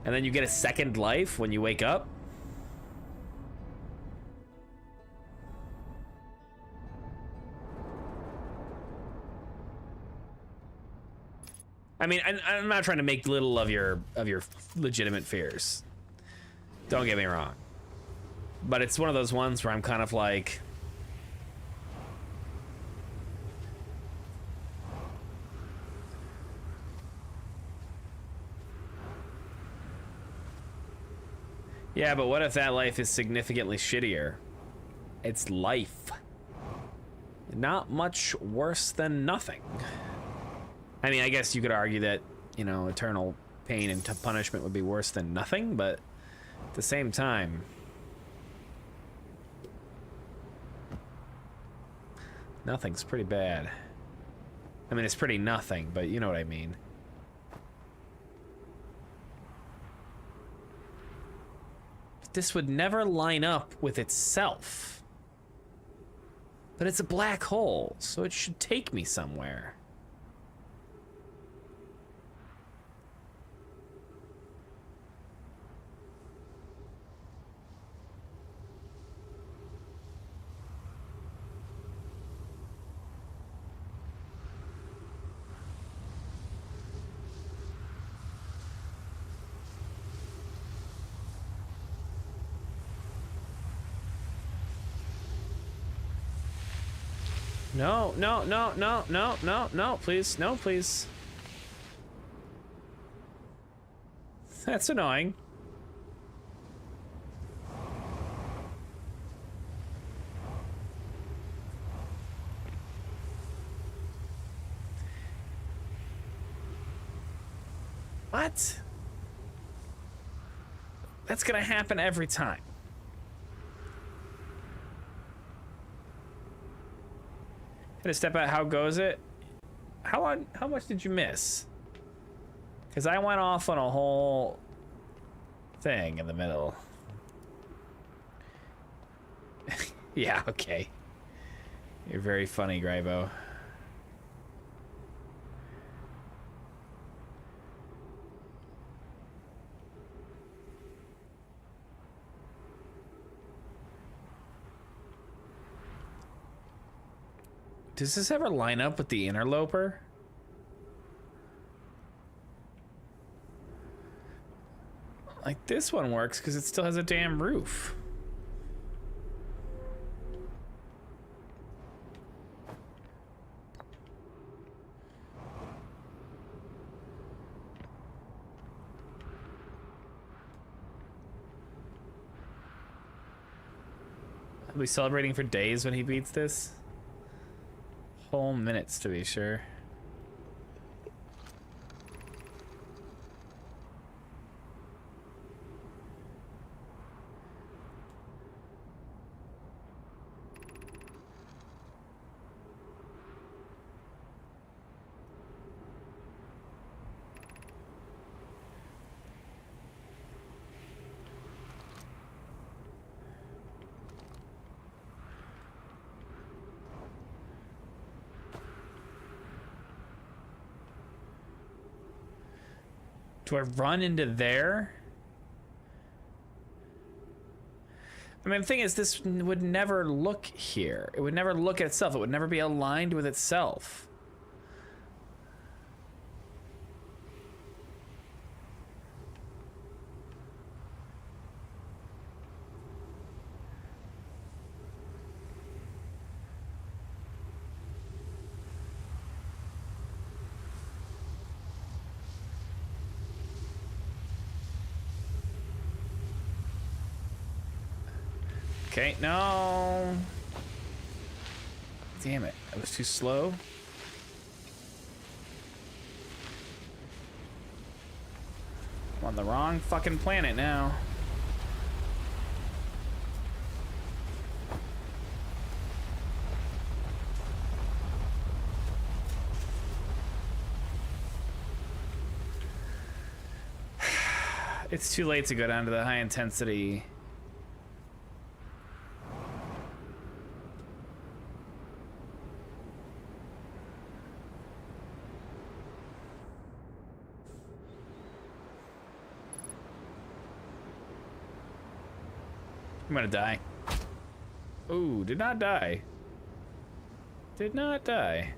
And then you get a second life when you wake up? I mean, I'm not trying to make little of your legitimate fears. Don't get me wrong. But it's one of those ones where I'm kind of like... Yeah, but what if that life is significantly shittier? It's life. Not much worse than nothing. I mean, I guess you could argue that, you know, eternal pain and punishment would be worse than nothing, but at the same time... Nothing's pretty bad. I mean, it's pretty nothing, but you know what I mean. This would never line up with itself. But it's a black hole, so it should take me somewhere. No, no, no, no, no, no, no, please, no, please. That's annoying. What? That's gonna happen every time. To step out, how goes it? How much did you miss? Because I went off on a whole thing in the middle. Yeah, okay. You're very funny, Grybo. Does this ever line up with the interloper? Like, this one works because it still has a damn roof. Are we celebrating for days when he beats this? Whole minutes, to be sure. Do I run into there? I mean, the thing is, this would never look here. It would never look at itself. It would never be aligned with itself. Okay, no. Damn it, I was too slow. I'm on the wrong fucking planet now. It's too late to go down to the high intensity. I'm gonna die. Ooh, did not die. Did not die.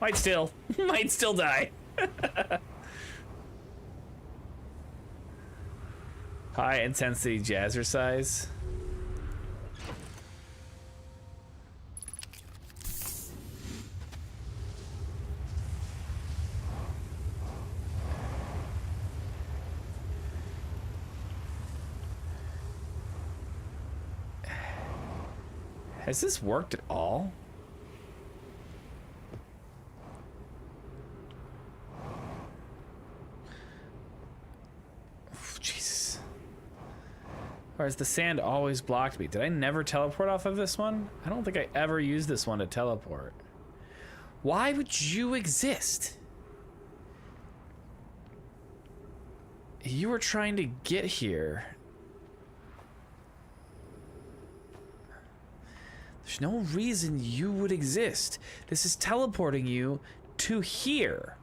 Might still. Might still die. High intensity jazzercise. Has this worked at all? Jesus. Or has the sand always blocked me? Did I never teleport off of this one? I don't think I ever used this one to teleport. Why would you exist? You were trying to get here. There's no reason you would exist. This is teleporting you to here.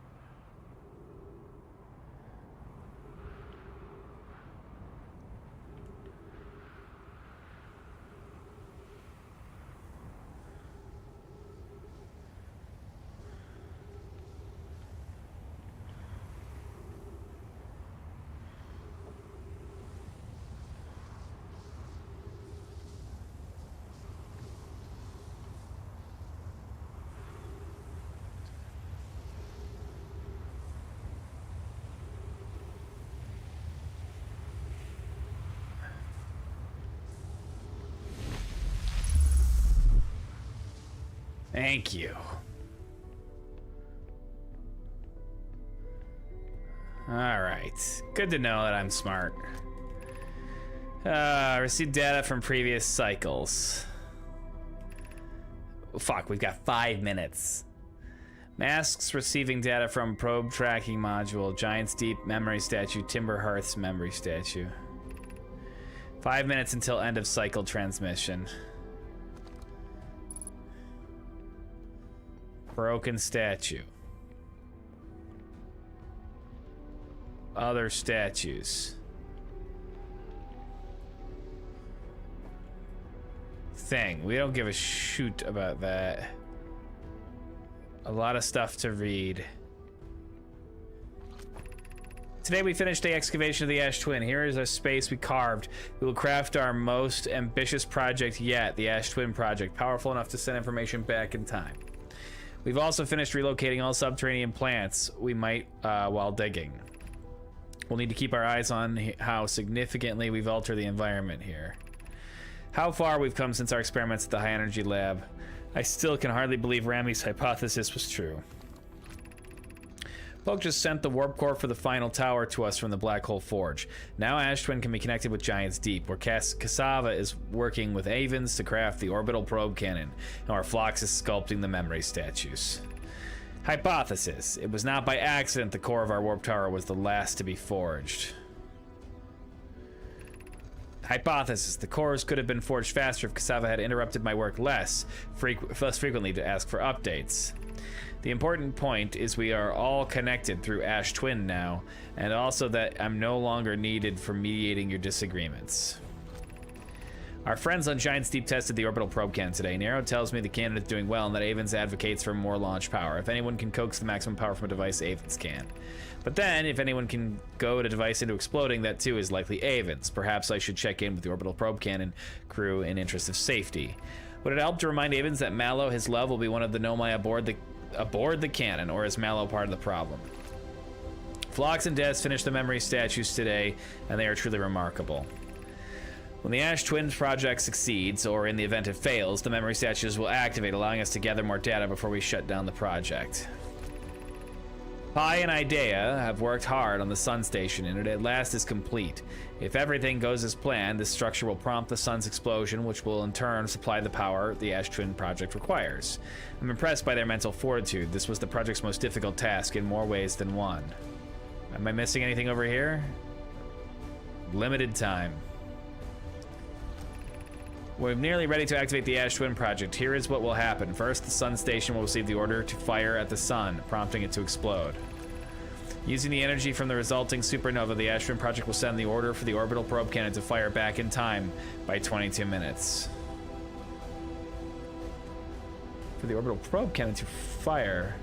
Thank you. Alright. Good to know that I'm smart. Receive data from previous cycles. Oh, fuck, we've got 5 minutes. Masks receiving data from probe tracking module. Giant's Deep memory statue. Timber Hearth's memory statue. 5 minutes until end of cycle transmission. Broken statue. Other statues. Thing. We don't give a shoot about that. A lot of stuff to read. Today we finished the excavation of the Ash Twin. Here is our space we carved. We will craft our most ambitious project yet, the Ash Twin project, powerful enough to send information back in time. We've also finished relocating all subterranean plants we might while digging. We'll need to keep our eyes on how significantly we've altered the environment here. How far we've come since our experiments at the high energy lab. I still can hardly believe Rami's hypothesis was true. Poke just sent the warp core for the final tower to us from the Black Hole Forge. Now Ash Twin can be connected with Giant's Deep, where Cassava is working with Avens to craft the orbital probe cannon, and where Phlox is sculpting the memory statues. Hypothesis. It was not by accident the core of our warp tower was the last to be forged. Hypothesis. The cores could have been forged faster if Cassava had interrupted my work less frequently to ask for updates. The important point is we are all connected through Ash Twin now, and also that I'm no longer needed for mediating your disagreements. Our friends on Giant's Deep tested the orbital probe cannon today. Nero tells me the cannon is doing well and that Avens advocates for more launch power. If anyone can coax the maximum power from a device, Avens can. But then, if anyone can goad a device into exploding, that too is likely Avens. Perhaps I should check in with the orbital probe cannon crew in interest of safety. Would it help to remind Avens that Mallow, his love, will be one of the Nomai aboard the cannon, or is Mallow part of the problem? Phlox and Des finished the memory statues today, and they are truly remarkable. When the Ash Twins project succeeds, or in the event it fails, the memory statues will activate, allowing us to gather more data before we shut down the project. Pi and Idea have worked hard on the Sun Station, and it at last is complete. If everything goes as planned, this structure will prompt the Sun's explosion, which will in turn supply the power the Ash Twin project requires. I'm impressed by their mental fortitude. This was the project's most difficult task in more ways than one. Am I missing anything over here? Limited time. We're nearly ready to activate the Ash Twin project. Here is what will happen. First, the Sun Station will receive the order to fire at the Sun, prompting it to explode. Using the energy from the resulting supernova, the Ash Twin Project will send the order for the orbital probe cannon to fire back in time by 22 minutes. For the orbital probe cannon to fire.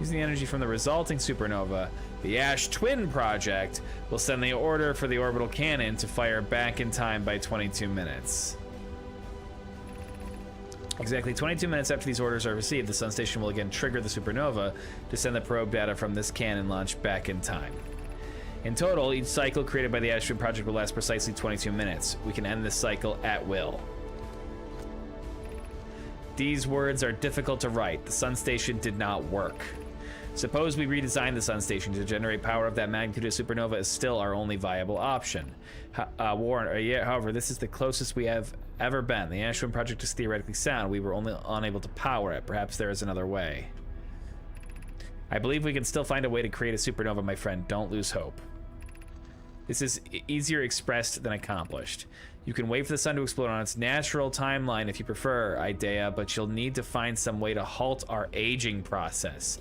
Using the energy from the resulting supernova, the Ash Twin Project will send the order for the orbital cannon to fire back in time by 22 minutes. Exactly 22 minutes after these orders are received, the Sun Station will again trigger the supernova to send the probe data from this cannon launch back in time. In total, each cycle created by the Ash Twin Project will last precisely 22 minutes. We can end this cycle at will. These words are difficult to write. The Sun Station did not work. Suppose we redesign the Sun Station to generate power of that magnitude. A supernova is still our only viable option. However, this is the closest we have ever been. The Ash Twin Project is theoretically sound. We were only unable to power it. Perhaps there is another way. I believe we can still find a way to create a supernova, my friend. Don't lose hope. This is easier expressed than accomplished. You can wait for the sun to explode on its natural timeline if you prefer, Idea, but you'll need to find some way to halt our aging process.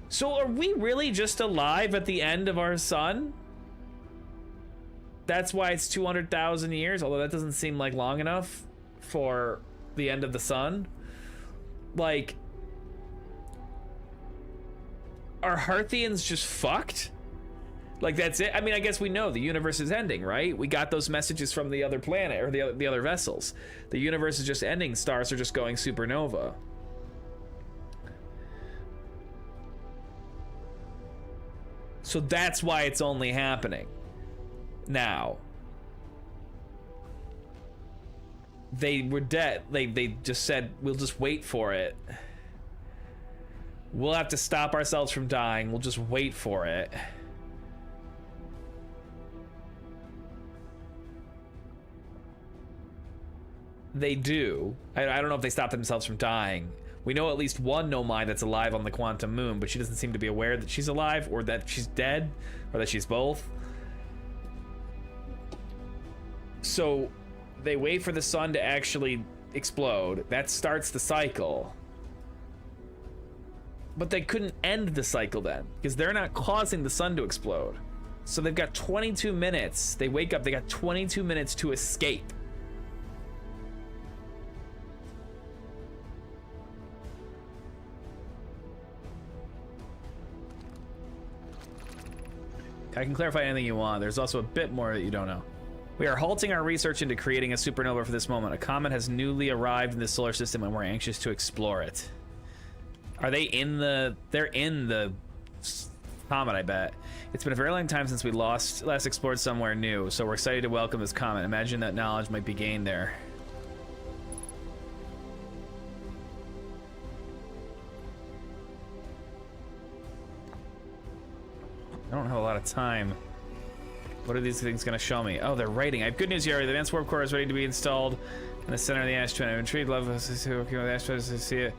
So are we really just alive at the end of our sun? That's why it's 200,000 years, although that doesn't seem like long enough for the end of the sun. Like, are Hearthians just fucked? Like, that's it? I mean, I guess we know the universe is ending, right? We got those messages from the other planet, or the other vessels. The universe is just ending. Stars are just going supernova. So that's why it's only happening now. They were dead. They just said, we'll just wait for it. We'll have to stop ourselves from dying. We'll just wait for it. They do. I don't know if they stopped themselves from dying. We know at least one Nomai that's alive on the Quantum Moon, but she doesn't seem to be aware that she's alive, or that she's dead, or that she's both. So they wait for the sun to actually explode. That starts the cycle. But they couldn't end the cycle then, because they're not causing the sun to explode. So they've got 22 minutes. They wake up, they got 22 minutes to escape. I can clarify anything you want. There's also a bit more that you don't know. We are halting our research into creating a supernova for this moment. A comet has newly arrived in the solar system and we're anxious to explore it. Are they in the... They're in the comet, I bet. It's been a very long time since we last explored somewhere new, so we're excited to welcome this comet. Imagine that knowledge might be gained there. I don't have a lot of time. What are these things going to show me? Oh, they're writing. I have good news, Yari. The advanced warp core is ready to be installed in the center of the Ash Twin. I'm intrigued. Love to see working with the Ash Twin to see it.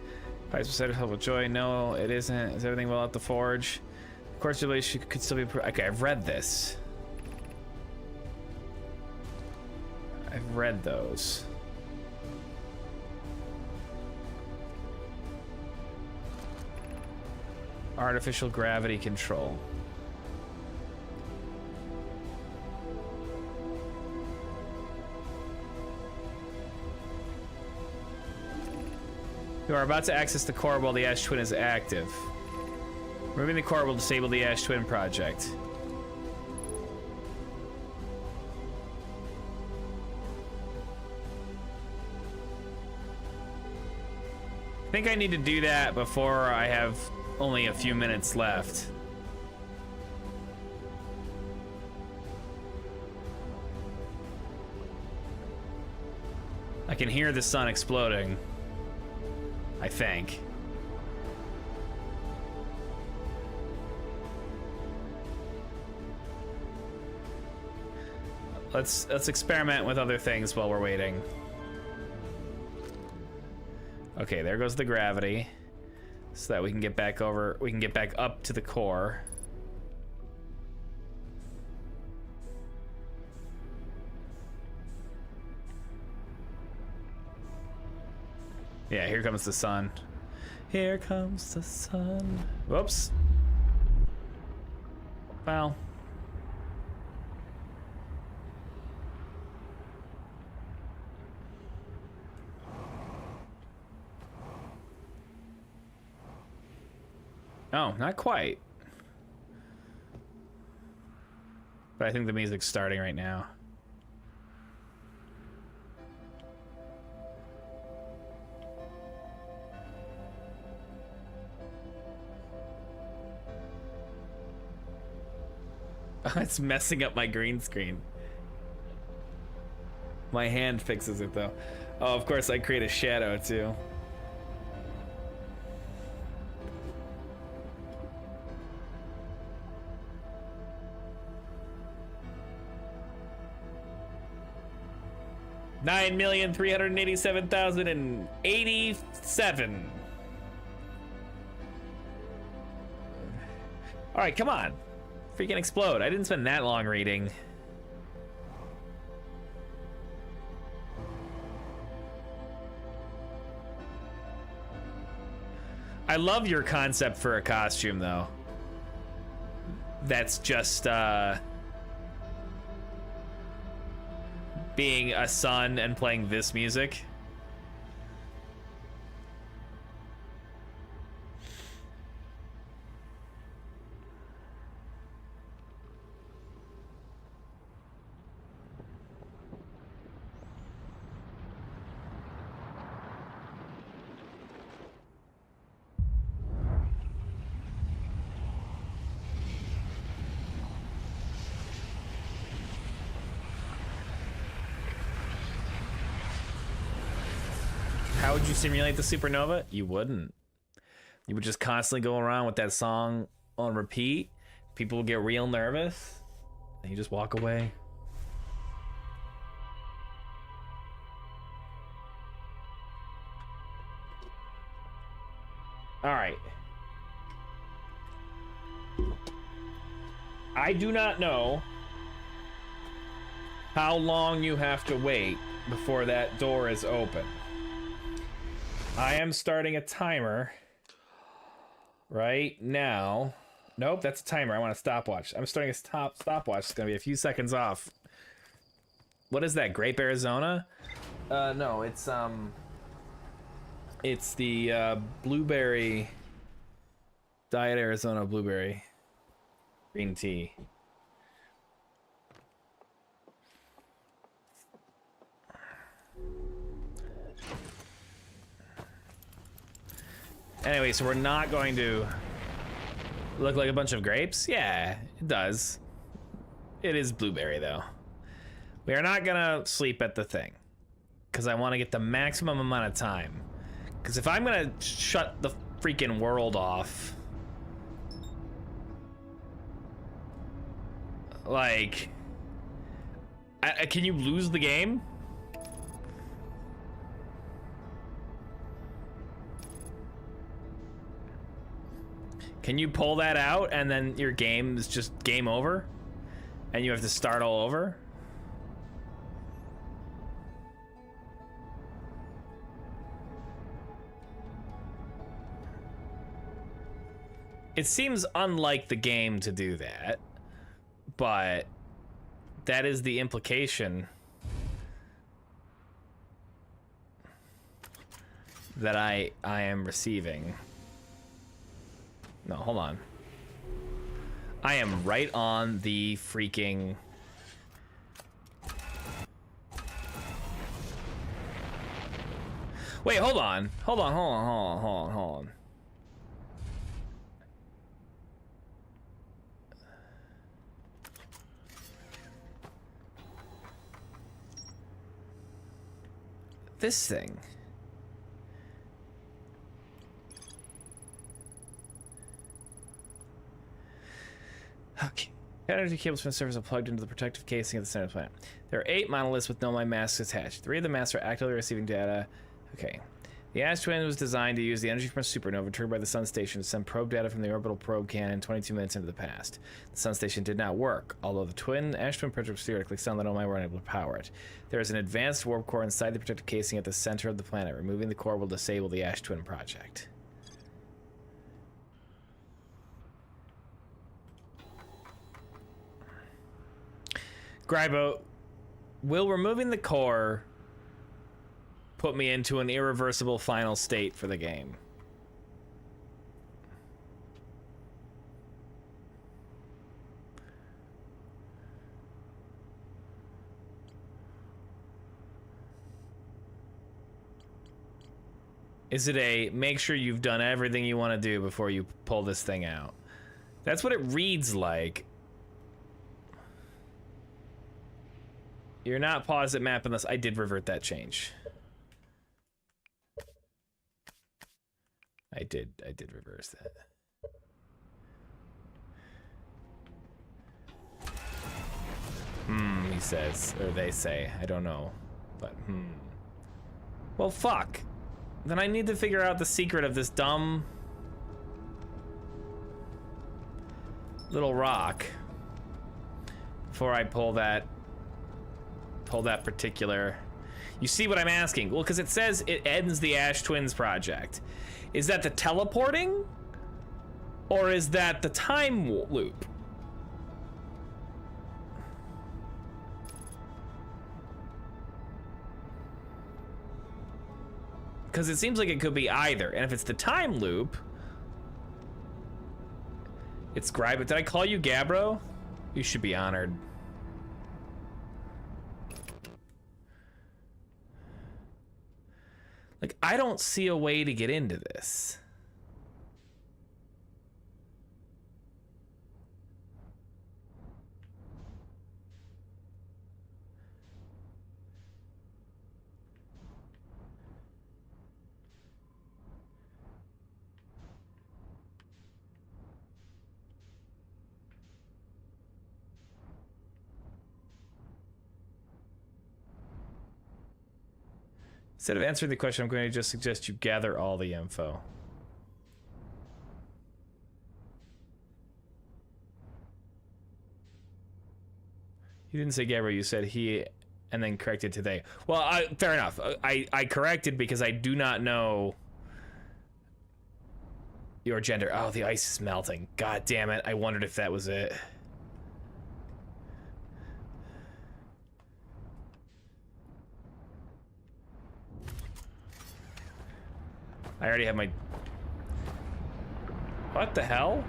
Pipes beside herself with joy. No, it isn't. Is everything well at the forge? Of course, she could still be. Okay, I've read this. I've read those. Artificial gravity control. You are about to access the core while the Ash Twin is active. Removing the core will disable the Ash Twin project. I think I need to do that before I have only a few minutes left. I can hear the sun exploding. I think. Let's experiment with other things while we're waiting. Okay, there goes the gravity, so that we can get back over. We can get back up to the core. Yeah, here comes the sun. Here comes the sun. Whoops. Well. Oh, not quite. But I think the music's starting right now. It's messing up my green screen. My hand fixes it though. Oh, of course I create a shadow too. $9,387,087. All right, come on. Freaking explode. I didn't spend that long reading. I love your concept for a costume, though. That's just, being a son and playing this music. How would you simulate the supernova? You wouldn't. You would just constantly go around with that song on repeat. People would get real nervous, and you just walk away. All right. I do not know how long you have to wait before that door is open. I am starting a timer right now. Nope, that's a timer. I want a stopwatch. I'm starting a stopwatch. It's gonna be a few seconds off. What is that? Grape Arizona? No, it's the blueberry Diet Arizona blueberry green tea. Anyway, so we're not going to look like a bunch of grapes? Yeah, it does. It is blueberry, though. We are not gonna sleep at the thing, because I want to get the maximum amount of time. Because if I'm gonna shut the freaking world off, like, can you lose the game? Can you pull that out and then your game is just game over? And you have to start all over? It seems unlike the game to do that, but that is the implication that I am receiving. No, hold on. I am right on the freaking... Wait, hold on. Hold on. This thing. Okay. Energy cables from the surface are plugged into the protective casing of the center of the planet. There are 8 monoliths with no masks attached. 3 of the masks are actively receiving data. Okay. The Ash Twin was designed to use the energy from a supernova triggered by the Sun Station to send probe data from the orbital probe cannon 22 minutes into the past. The Sun Station did not work, although the Ash Twin project was theoretically sound that only were unable to power it. There is an advanced warp core inside the protective casing at the center of the planet. Removing the core will disable the Ash Twin project. Grybo, will removing the core put me into an irreversible final state for the game? Is it a make sure you've done everything you want to do before you pull this thing out? That's what it reads like. You're not paused at map unless I did revert that change. I did reverse that. He says, or they say, I don't know, but Well, fuck. Then I need to figure out the secret of this dumb little rock before I pull that particular. You see what I'm asking? Well, because it says it ends the Ash Twins project. Is that the teleporting? Or is that the time loop? Because it seems like it could be either. And if it's the time loop, it's Grybo. Did I call you Gabbro? You should be honored. Like, I don't see a way to get into this. Instead of answering the question, I'm going to just suggest you gather all the info. You didn't say Gabriel, you said he, and then corrected to they. Well, fair enough. I corrected because I do not know your gender. Oh, the ice is melting. God damn it. I wondered if that was it. I already have my... What the hell?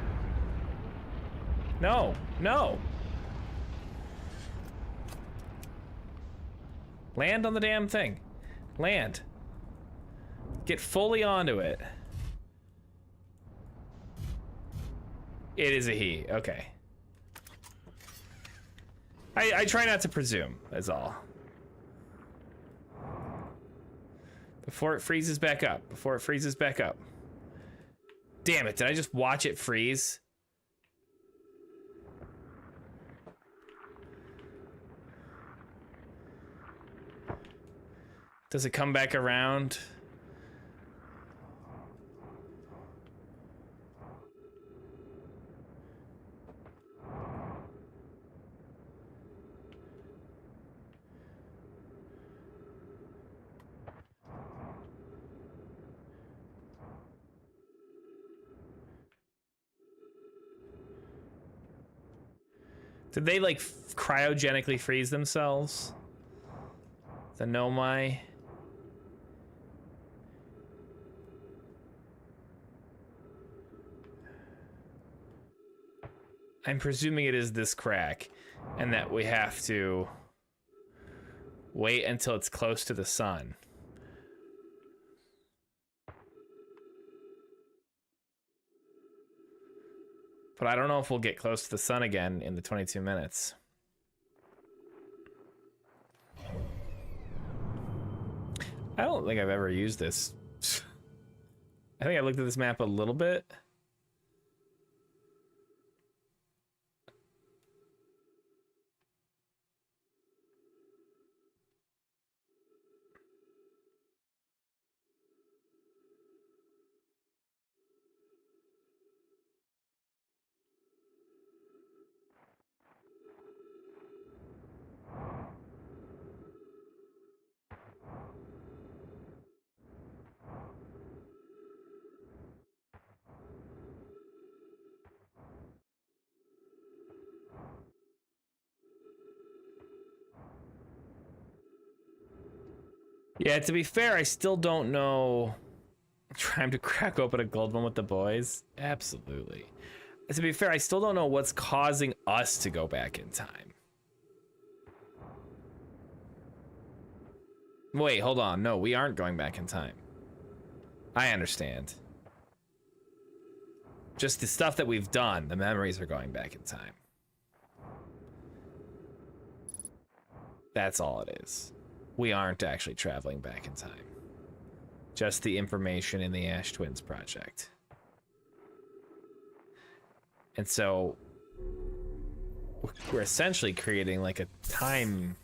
No, no. Land on the damn thing. Land. Get fully onto it. It is a he, okay. I try not to presume, that's all. Before it freezes back up. Before it freezes back up. Damn it, did I just watch it freeze? Does it come back around? Did they like cryogenically freeze themselves? The Nomai? I'm presuming it is this crack, and that we have to wait until it's close to the sun. But I don't know if we'll get close to the sun again in the 22 minutes. I don't think I've ever used this. I think I looked at this map a little bit. Yeah, to be fair, I still don't know. Trying to crack open a gold one with the boys? Absolutely. To be fair, I still don't know what's causing us to go back in time. Wait, hold on. No, we aren't going back in time. I understand. Just the stuff that we've done, the memories are going back in time. That's all it is. We aren't actually traveling back in time. Just the information in the Ash Twins project. And so we're essentially creating like a time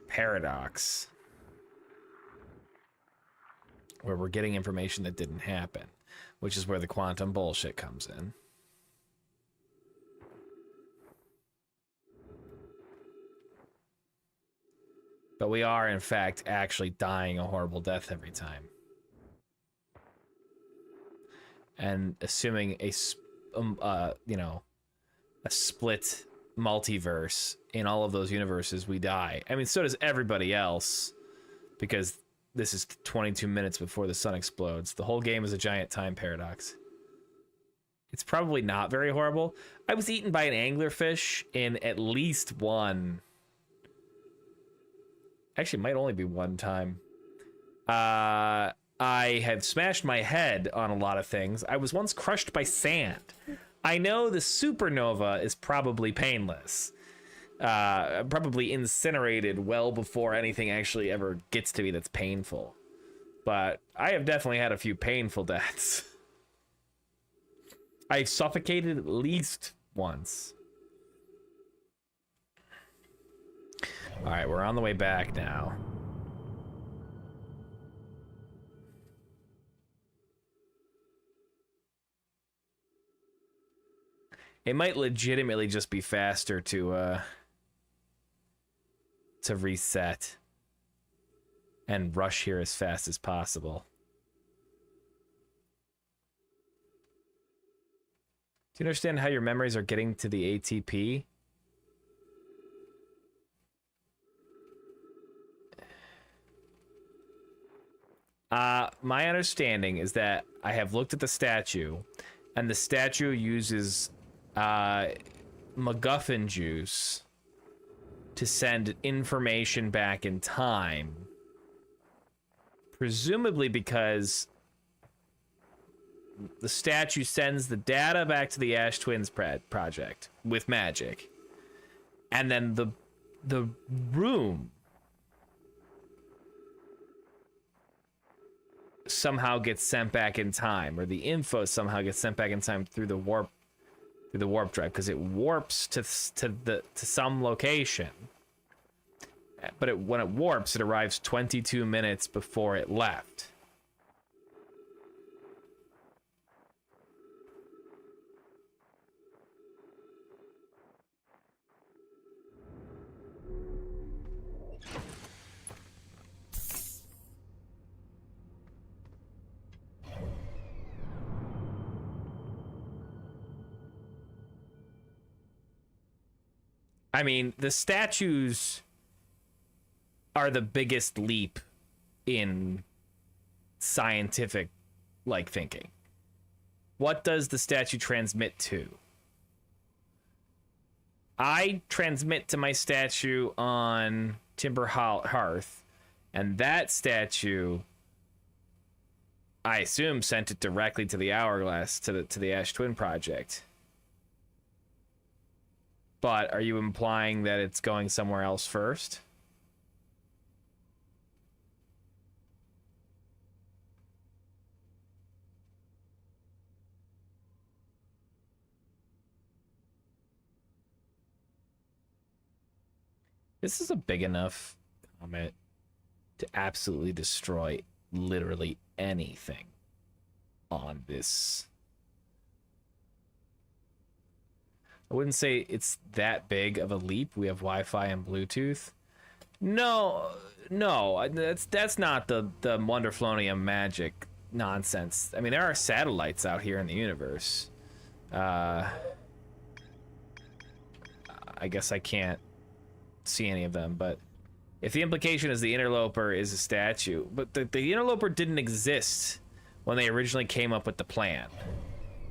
paradox where we're getting information that didn't happen, which is where the quantum bullshit comes in. But we are, in fact, actually dying a horrible death every time. And assuming a, you know, a split multiverse in all of those universes, we die. I mean, so does everybody else, because this is 22 minutes before the sun explodes. The whole game is a giant time paradox. It's probably not very horrible. I was eaten by an anglerfish in at least one. Actually, it might only be one time. I have smashed my head on a lot of things. I was once crushed by sand. I know the supernova is probably painless. Probably incinerated well before anything actually ever gets to me that's painful. But I have definitely had a few painful deaths. I've suffocated at least once. All right, we're on the way back now. It might legitimately just be faster to reset and rush here as fast as possible. Do you understand how your memories are getting to the ATP? My understanding is that I have looked at the statue, and the statue uses MacGuffin juice to send information back in time. Presumably because the statue sends the data back to the Ash Twins project with magic. And then the room somehow gets sent back in time, or the info somehow gets sent back in time through the warp drive, because it warps to some location. But when it warps, it arrives 22 minutes before it left. I mean, the statues are the biggest leap in scientific, like, thinking. What does the statue transmit to? I transmit to my statue on Timber Hearth, and that statue, I assume, sent it directly to the Hourglass, to the Ash Twin project. But are you implying that it's going somewhere else first? This is a big enough comet to absolutely destroy literally anything on this. I wouldn't say it's that big of a leap. We have Wi-Fi and Bluetooth. No, that's not the Wonderflonium magic nonsense. I mean, there are satellites out here in the universe. I guess I can't see any of them, but If the implication is the interloper is a statue, but the interloper didn't exist when they originally came up with the plan.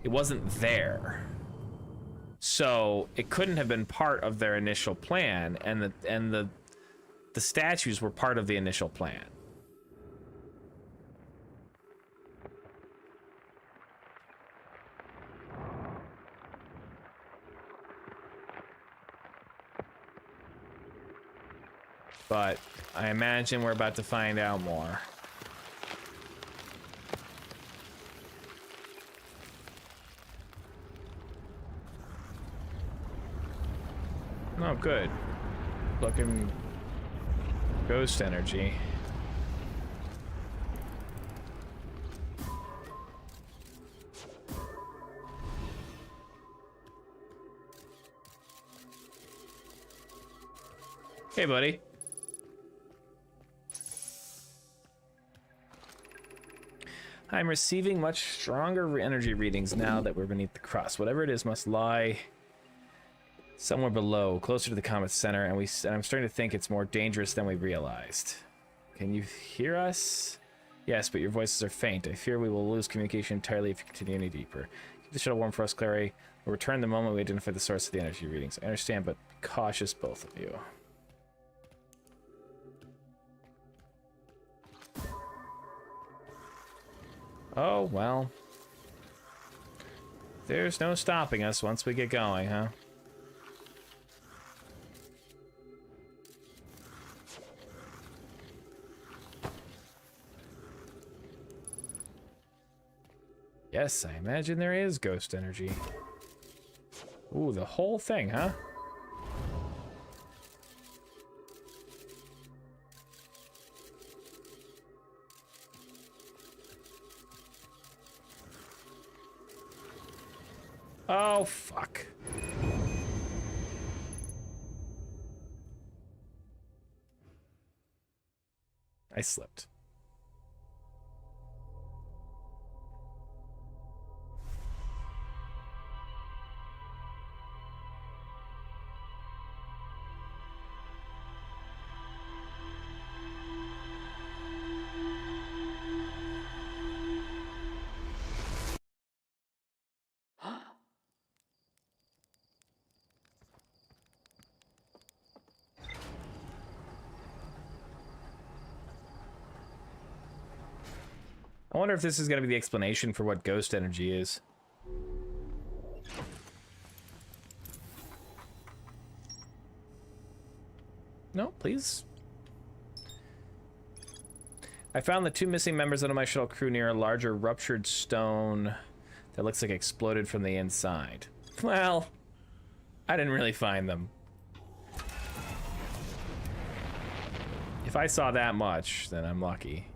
It wasn't there. So it couldn't have been part of their initial plan, and the statues were part of the initial plan. But I imagine we're about to find out more. Oh, good. Looking ghost energy. Hey, buddy. I'm receiving much stronger energy readings now that we're beneath the crust. Whatever it is must lie somewhere below, closer to the comet's center, and I'm starting to think it's more dangerous than we realized. Can you hear us? Yes, but your voices are faint. I fear we will lose communication entirely if you continue any deeper. Keep the shuttle warm for us, Clary. We'll return the moment we identify the source of the energy readings. I understand, but be cautious, both of you. Oh, well. There's no stopping us once we get going, huh? Yes, I imagine there is ghost energy. Ooh, the whole thing, huh? Oh, fuck. I slipped. I wonder if this is going to be the explanation for what ghost energy is. No, please. I found the 2 missing members of my shuttle crew near a larger ruptured stone that looks like it exploded from the inside. Well, I didn't really find them. If I saw that much, then I'm lucky.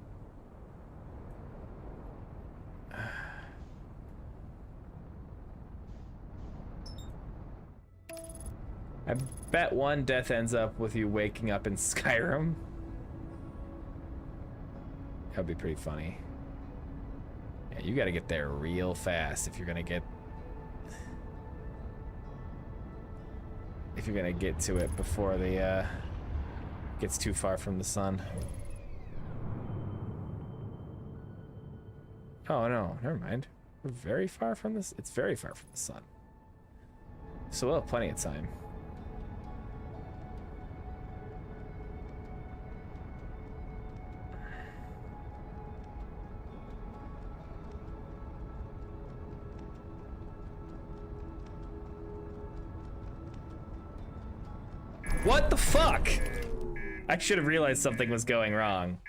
I bet one death ends up with you waking up in Skyrim. That'd be pretty funny. Yeah, you gotta get there real fast if you're gonna get... if you're gonna get to it before the, gets too far from the sun. Oh no, never mind. We're very far from this. It's very far from the sun. So we'll have plenty of time. What the fuck? I should have realized something was going wrong.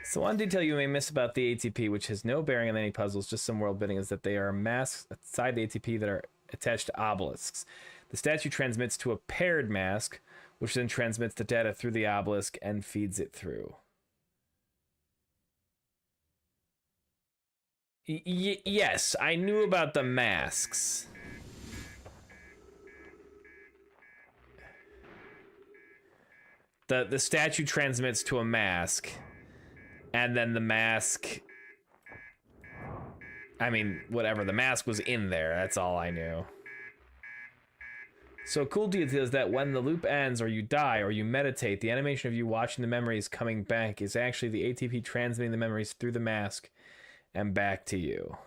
So one detail you may miss about the ATP, which has no bearing on any puzzles, just some world building, is that they are masks outside the ATP that are attached to obelisks. The statue transmits to a paired mask, which then transmits the data through the obelisk and feeds it through. Yes, I knew about the masks. The statue transmits to a mask, and then the mask... I mean, whatever, the mask was in there, that's all I knew. So cool detail is that when the loop ends or you die or you meditate, the animation of you watching the memories coming back is actually the ATP transmitting the memories through the mask and back to you.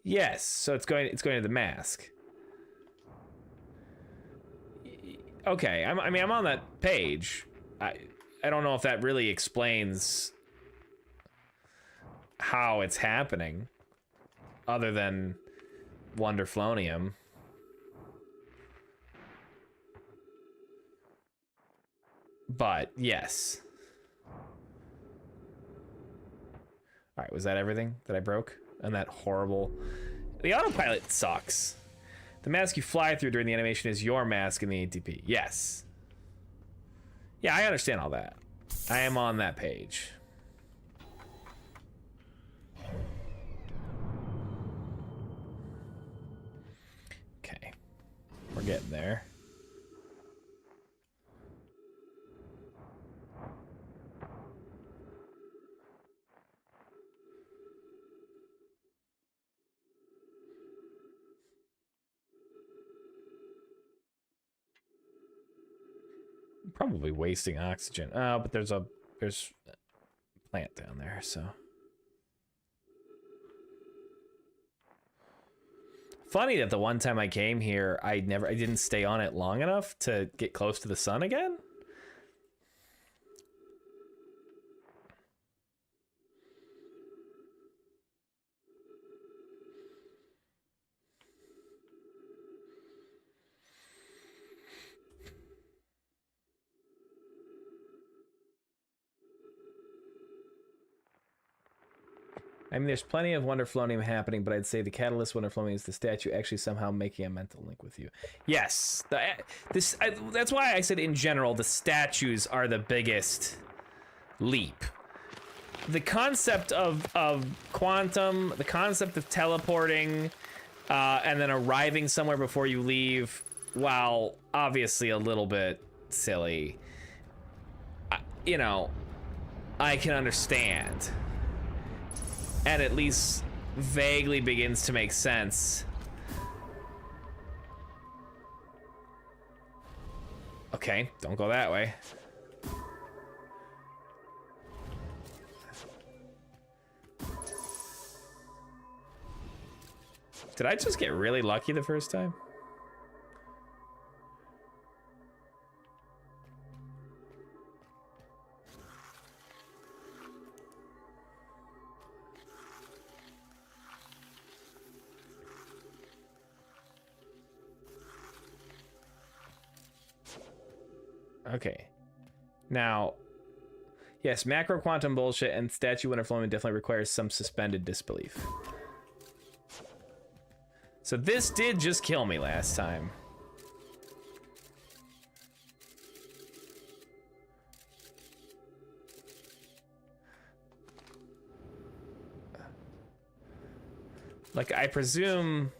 Yes, so it's going to the mask. Okay, I'm on that page. I don't know if that really explains how it's happening, other than Wonderflonium. But yes. All right, was that everything that I broke? And that horrible... The autopilot sucks. The mask you fly through during the animation is your mask in the ATP. Yes. Yeah, I understand all that. I am on that page. Okay. We're getting there. Probably wasting oxygen. Oh, but there's a plant down there, so. Funny that the one time I came here, I didn't stay on it long enough to get close to the sun again. I mean, there's plenty of Wonderflonium happening, but I'd say the catalyst Wonderflonium is the statue actually somehow making a mental link with you. Yes, that's why I said in general the statues are the biggest leap. The concept of quantum, the concept of teleporting, and then arriving somewhere before you leave, while obviously a little bit silly, you know, I can understand. And at least vaguely begins to make sense. Okay, don't go that way. Did I just get really lucky the first time? Okay. Now, yes, macro quantum bullshit and statue Wonderflonium definitely requires some suspended disbelief. So this did just kill me last time. Like, I presume...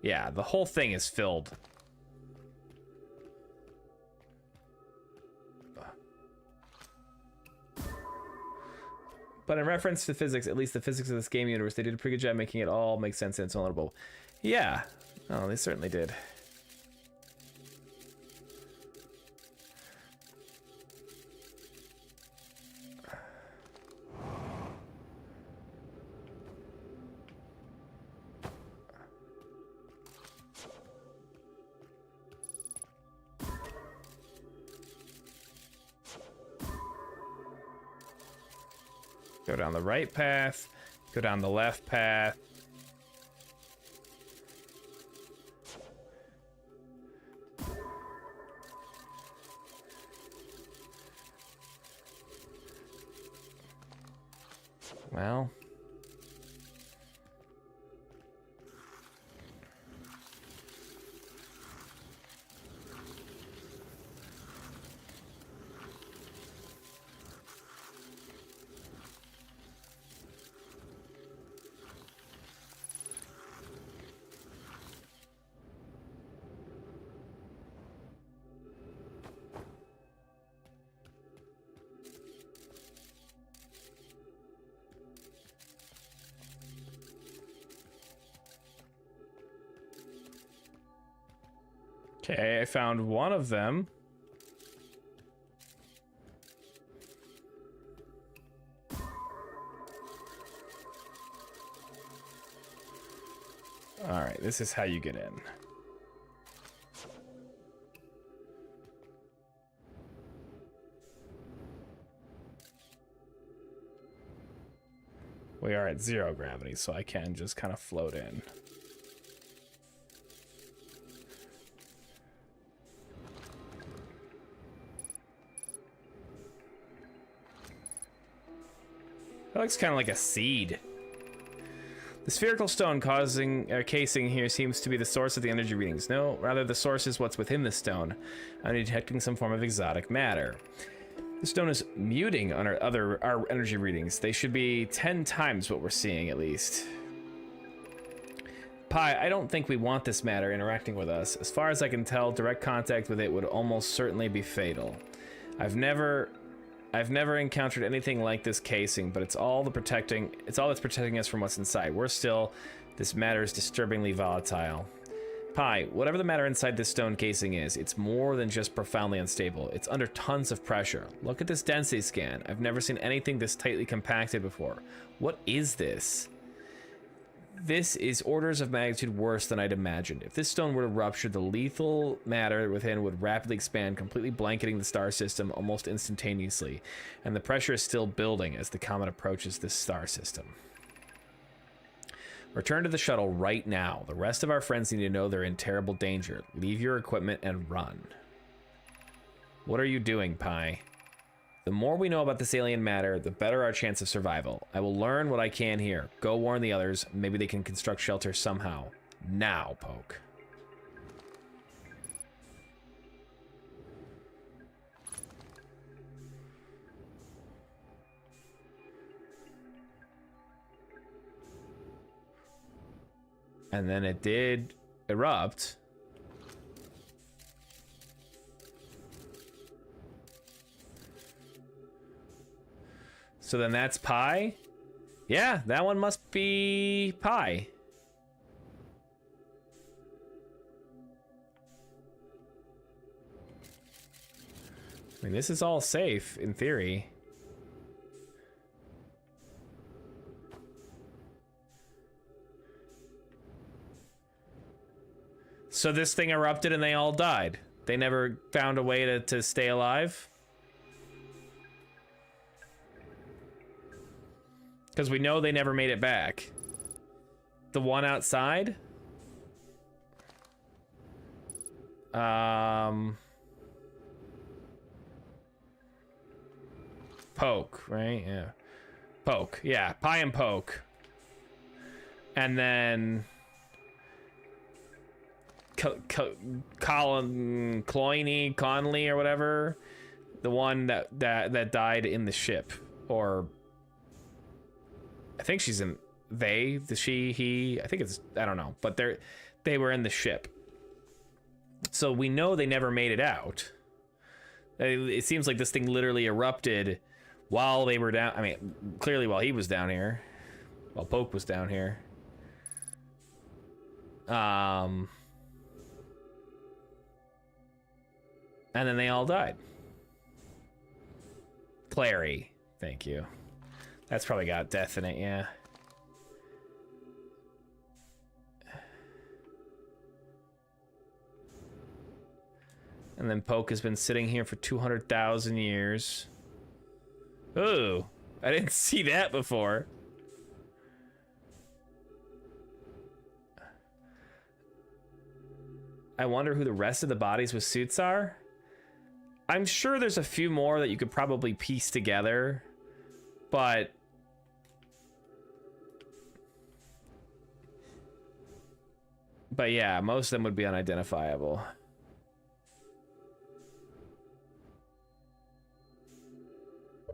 Yeah, the whole thing is filled. But in reference to physics, at least the physics of this game universe, they did a pretty good job making it all make sense and it's learnable. Yeah, oh, they certainly did. Go down the right path, go down the left path. Well. Okay, I found one of them. All right, this is how you get in. We are at 0 gravity, so I can just kind of float in. That looks kind of like a seed. The spherical stone casing here seems to be the source of the energy readings. No, rather the source is what's within the stone. I'm detecting some form of exotic matter. The stone is muting on our energy readings. They should be 10 times what we're seeing, at least. Pi, I don't think we want this matter interacting with us. As far as I can tell, direct contact with it would almost certainly be fatal. I've never encountered anything like this casing, but it's all that's protecting us from what's inside. This matter is disturbingly volatile. Pi, whatever the matter inside this stone casing is, it's more than just profoundly unstable. It's under tons of pressure. Look at this density scan. I've never seen anything this tightly compacted before. What is this? This is orders of magnitude worse than I'd imagined. If this stone were to rupture, the lethal matter within would rapidly expand, completely blanketing the star system almost instantaneously. And the pressure is still building as the comet approaches this star system. Return to the shuttle right now. The rest of our friends need to know they're in terrible danger. Leave your equipment and run. What are you doing, Pi? The more we know about this alien matter, the better our chance of survival. I will learn what I can here. Go warn the others. Maybe they can construct shelter somehow. Now, Poke. And then it did erupt. So then that's Pi? Yeah, that one must be Pi. I mean, this is all safe, in theory. So this thing erupted and they all died. They never found a way to stay alive? Because we know they never made it back. The one outside? Poke, right? Yeah. Poke, yeah. Pi and Poke. And then... Conley or whatever. The one that died in the ship. Or... I think she's in he, I think it's, I don't know, but they were in the ship. So we know they never made it out. It seems like this thing literally erupted while they were down. I mean, clearly while he was down here, while Poke was down here. And then they all died. Clary, thank you. That's probably got death in it, yeah. And then Poke has been sitting here for 200,000 years. Ooh, I didn't see that before. I wonder who the rest of the bodies with suits are. I'm sure there's a few more that you could probably piece together, but... But yeah, most of them would be unidentifiable.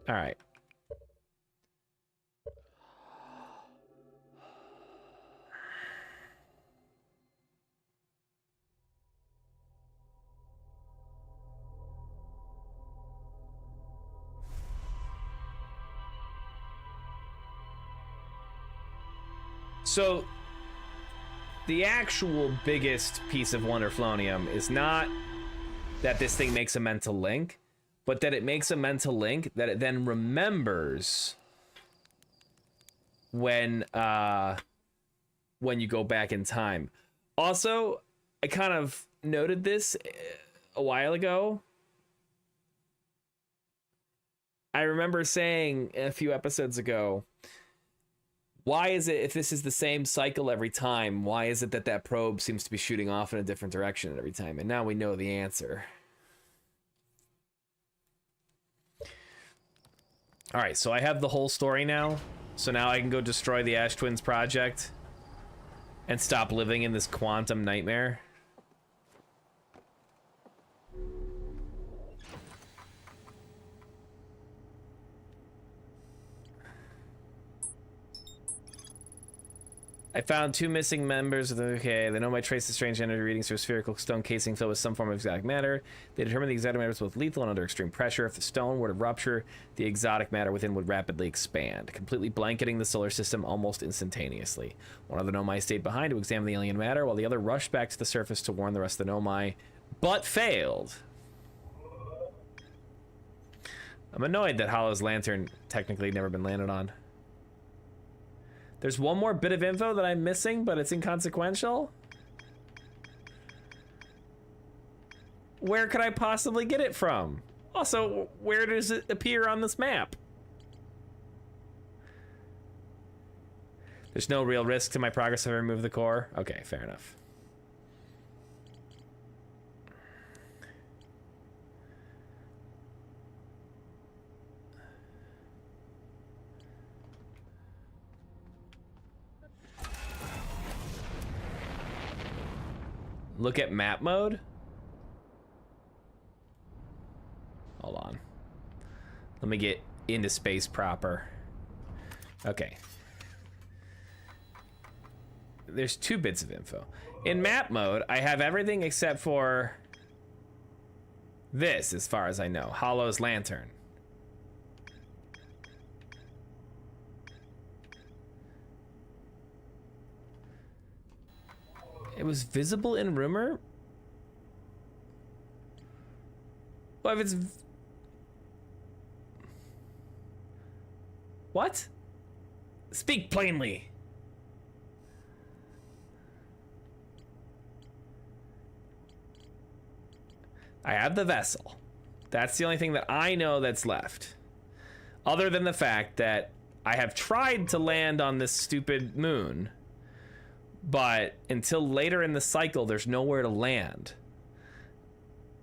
All right. So the actual biggest piece of Wonderflonium is not that this thing makes a mental link, but that it makes a mental link that it then remembers when you go back in time. Also, I kind of noted this a while ago. I remember saying a few episodes ago, why is it, if this is the same cycle every time, why is it that that probe seems to be shooting off in a different direction every time? And now we know the answer. All right, so I have the whole story now. So now I can go destroy the Ash Twins project and stop living in this quantum nightmare. I found 2 missing members of the... Okay, they know my trace of strange energy readings through a spherical stone casing filled with some form of exotic matter. They determined the exotic matter was both lethal and under extreme pressure. If the stone were to rupture, the exotic matter within would rapidly expand, completely blanketing the solar system almost instantaneously. One of the Nomai stayed behind to examine the alien matter, while the other rushed back to the surface to warn the rest of the Nomai, but failed. I'm annoyed that Hollow's lantern technically never been landed on. There's one more bit of info that I'm missing, but it's inconsequential. Where could I possibly get it from? Also, where does it appear on this map? There's no real risk to my progress if I remove the core. Okay, fair enough. Look at map mode. Hold on. Let me get into space proper. Okay. There's 2 bits of info. In map mode, I have everything except for this, as far as I know. Hollow's lantern. It was visible in rumor? Well, if it's... What? Speak plainly. I have the vessel. That's the only thing that I know that's left. Other than the fact that I have tried to land on this stupid moon, but until later in the cycle, there's nowhere to land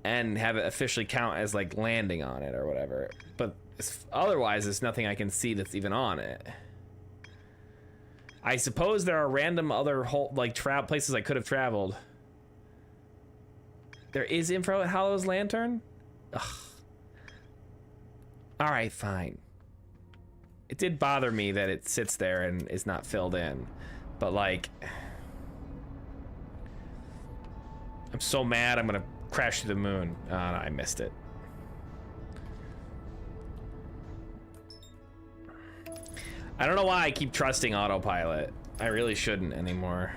and have it officially count as like landing on it or whatever. But otherwise, there's nothing I can see that's even on it. I suppose there are random other places I could have traveled. There is info at Hollow's lantern? Ugh. All right, fine. It did bother me that it sits there and is not filled in, but like... I'm so mad I'm gonna crash to the moon. No, I missed it. I don't know why I keep trusting autopilot. I really shouldn't anymore.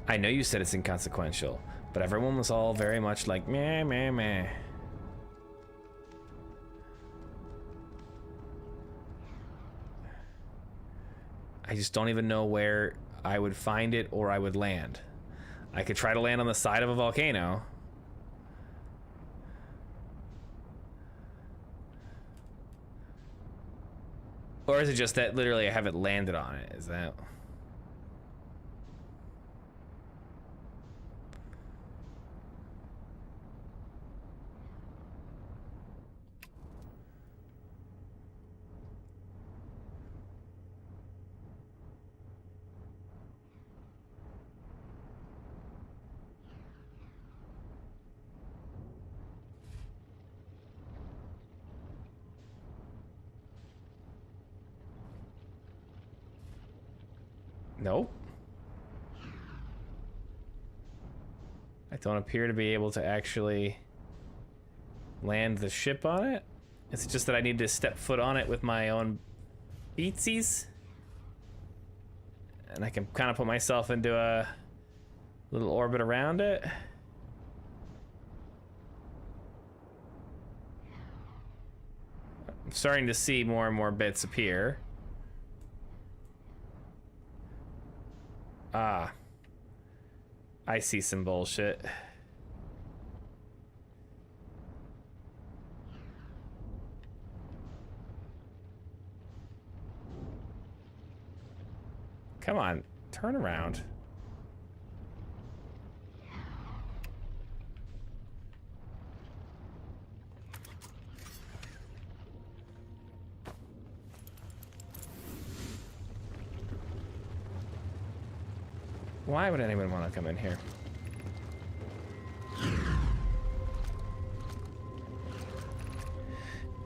I know you said it's inconsequential, but everyone was all very much like, meh, meh, meh. I just don't even know where I would find it or I would land. I could try to land on the side of a volcano. Or is it just that literally I haven't landed on it? Is that... Nope. I don't appear to be able to actually land the ship on it. It's just that I need to step foot on it with my own beatsies. And I can kind of put myself into a little orbit around it. I'm starting to see more and more bits appear. Ah. I see some bullshit. Come on, turn around. Why would anyone want to come in here?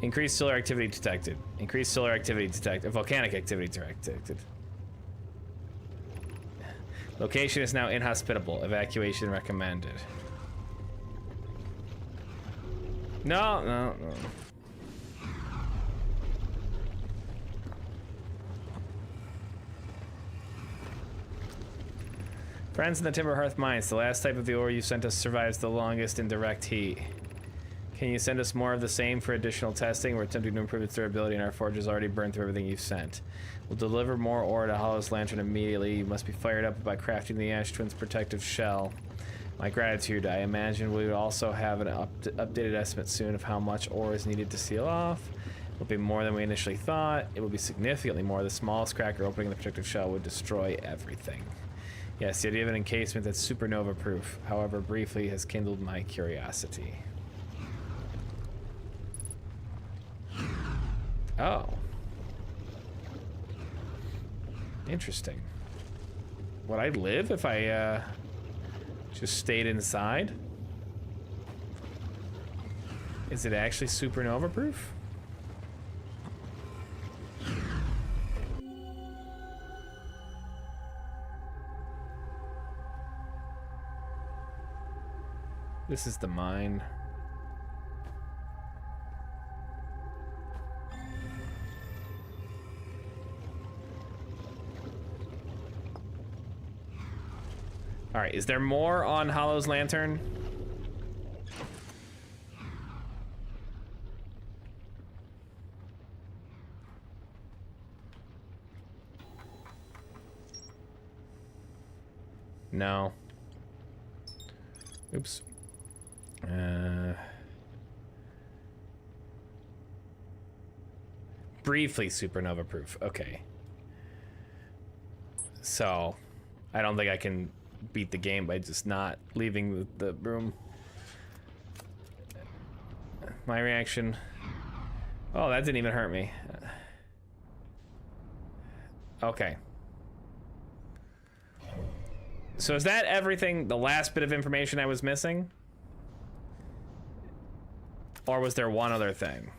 Increased solar activity detected. Increased solar activity detected. Volcanic activity detected. Location is now inhospitable. Evacuation recommended. No. Friends in the Timber Hearth Mines. The last type of the ore you sent us survives the longest in direct heat. Can you send us more of the same for additional testing? We're attempting to improve its durability, and our forge has already burned through everything you've sent. We'll deliver more ore to Hollow's Lantern immediately. You must be fired up by crafting the Ash Twin's protective shell. My gratitude. I imagine we will also have an updated estimate soon of how much ore is needed to seal off. It will be more than we initially thought. It will be significantly more. The smallest cracker opening the protective shell would destroy everything. Yes, the idea of an encasement that's supernova proof, however briefly, has kindled my curiosity. Oh. Interesting. Would I live if I just stayed inside? Is it actually supernova proof? This is the mine. All right, is there more on Hollow's Lantern? No. Oops. Briefly supernova proof. Okay. So, I don't think I can beat the game by just not leaving the room. My reaction. Oh, that didn't even hurt me. Okay. So is that everything, the last bit of information I was missing? Or was there one other thing?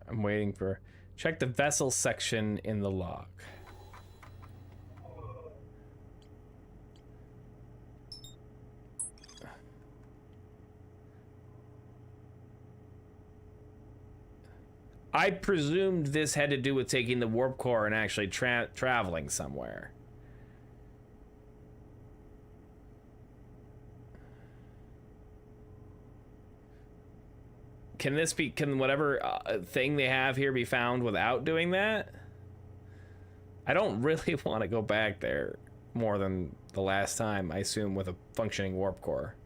I'm waiting for... Check the vessel section in the log. I presumed this had to do with taking the warp core and actually traveling somewhere. Can this be, can whatever thing they have here be found without doing that? I don't really want to go back there more than the last time, I assume, with a functioning warp core.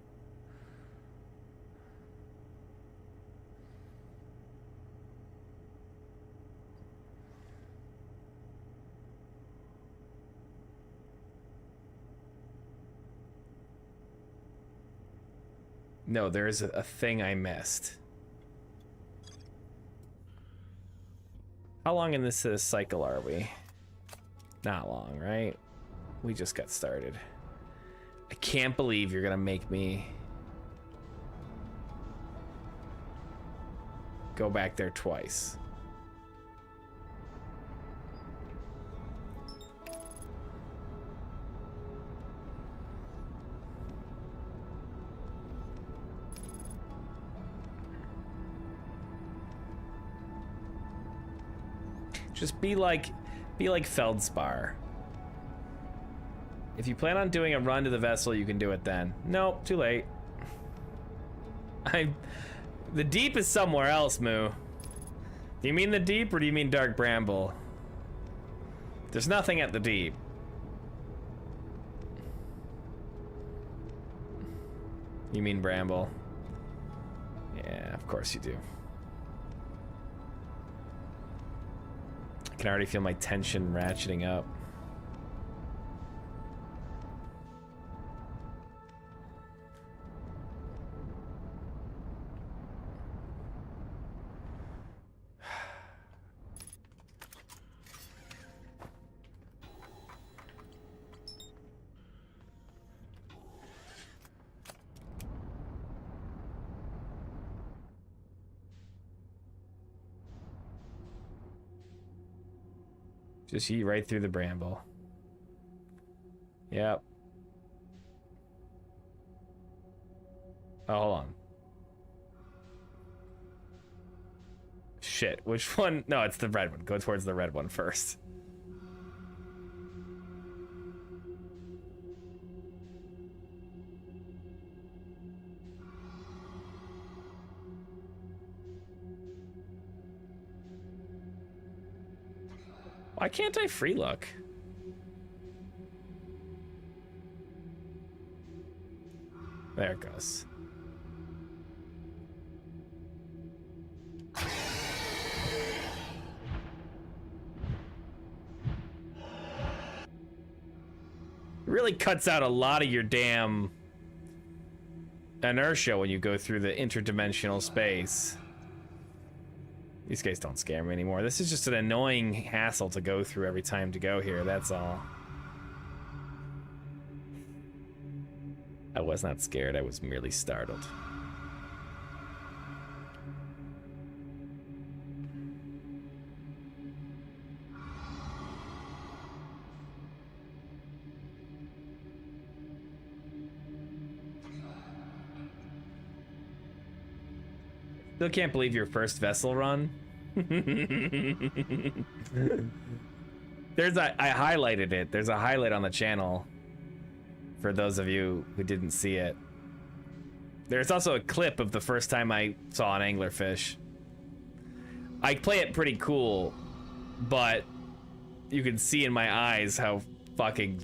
No, there's a thing I missed. How long in this cycle are we? Not long, right? We just got started. I can't believe you're gonna make me go back there twice. Just be like Feldspar. If you plan on doing a run to the vessel, you can do it then. Nope, too late. The deep is somewhere else, Moo. Do you mean the deep or do you mean Dark Bramble? There's nothing at the deep. You mean Bramble? Yeah, of course you do. I can already feel my tension ratcheting up. Just eat right through the bramble. Yep. Oh, hold on. Shit, which one? No, it's the red one. Go towards the red one first. Why can't I free look? There it goes. It really cuts out a lot of your damn inertia when you go through the interdimensional space. These guys don't scare me anymore. This is just an annoying hassle to go through every time to go here, that's all. I was not scared, I was merely startled. Still can't believe your first vessel run. I highlighted it. There's a highlight on the channel for those of you who didn't see it. There's also a clip of the first time I saw an anglerfish. I play it pretty cool, but you can see in my eyes how fucking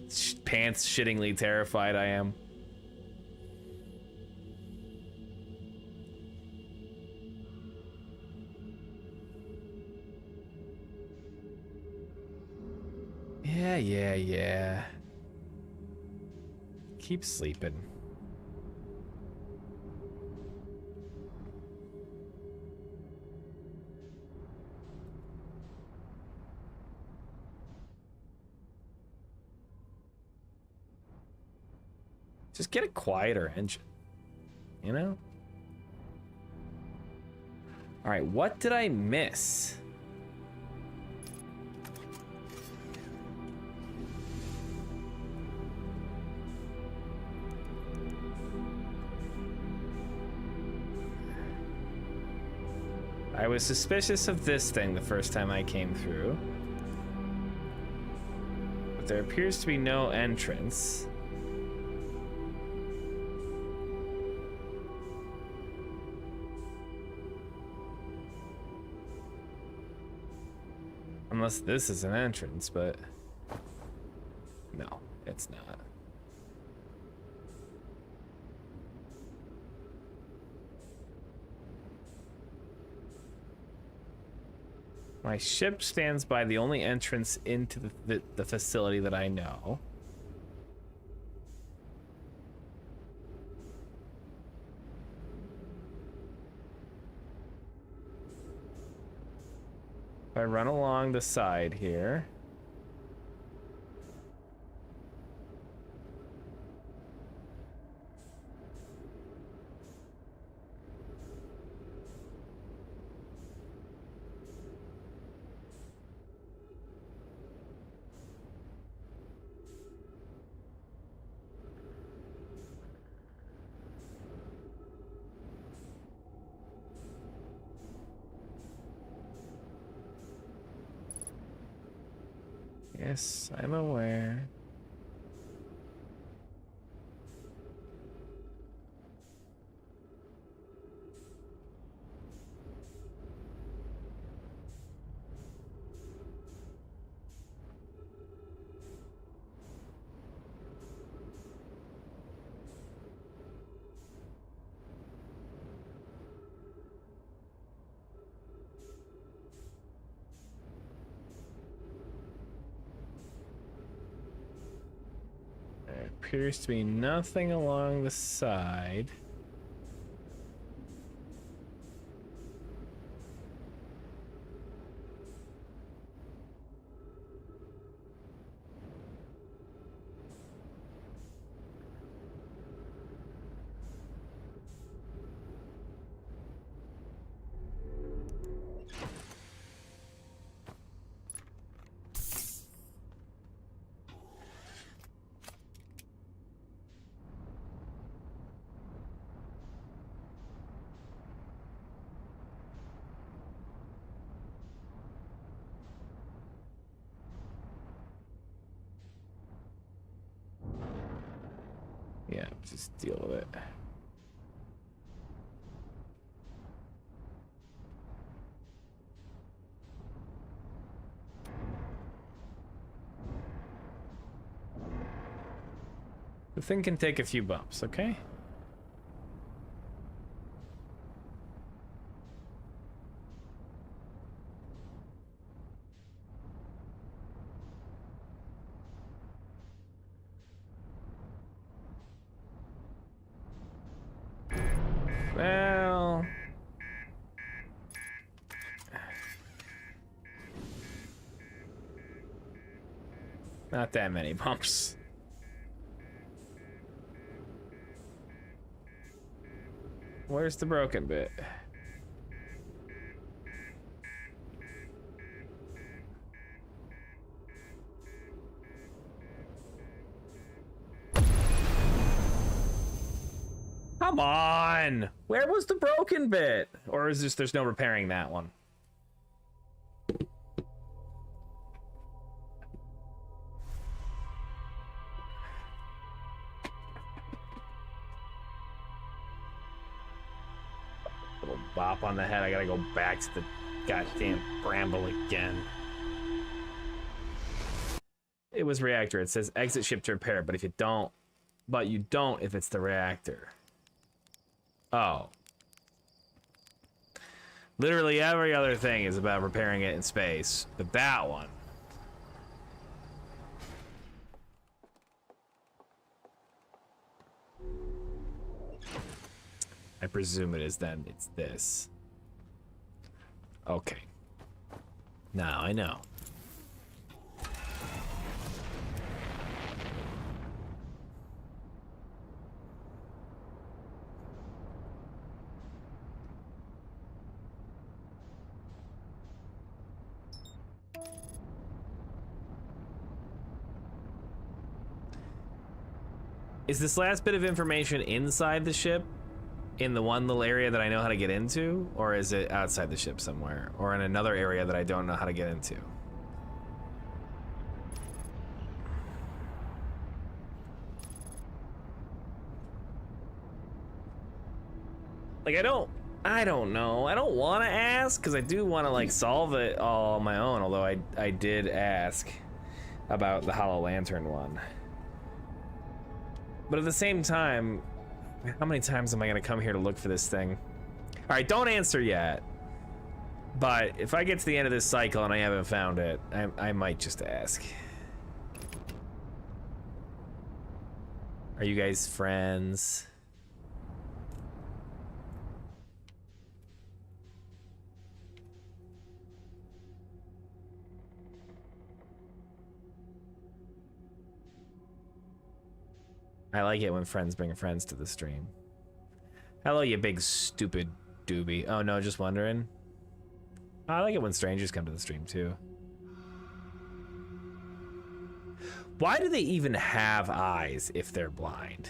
pants shittingly terrified I am. Yeah. Keep sleeping. Just get a quieter engine, you know? All right, what did I miss? I was suspicious of this thing the first time I came through. But there appears to be no entrance. Unless this is an entrance, but no, it's not. My ship stands by the only entrance into the facility that I know. If I run along the side here. Yes, I'm aware. There appears to be nothing along the side. Yeah, just deal with it. The thing can take a few bumps, okay? Well... not that many bumps. Where's the broken bit? Come on! Where was the broken bit? Or is this, there's no repairing that one? Little bop on the head, I gotta go back to the goddamn bramble again. It was reactor, it says exit ship to repair, but if you don't, if it's the reactor. Oh. Literally every other thing is about repairing it in space, but that one. I presume it is then, it's this. Okay. Now I know. Is this last bit of information inside the ship? In the one little area that I know how to get into? Or is it outside the ship somewhere? Or in another area that I don't know how to get into? Like, I don't know. I don't want to ask, because I do want to, like, solve it all on my own, although I did ask about the Hollow Lantern one. But at the same time, how many times am I gonna come here to look for this thing? All right, don't answer yet. But if I get to the end of this cycle and I haven't found it, I might just ask. Are you guys friends? I like it when friends bring friends to the stream. Hello, you big stupid doobie. Oh no, just wondering. I like it when strangers come to the stream too. Why do they even have eyes if they're blind?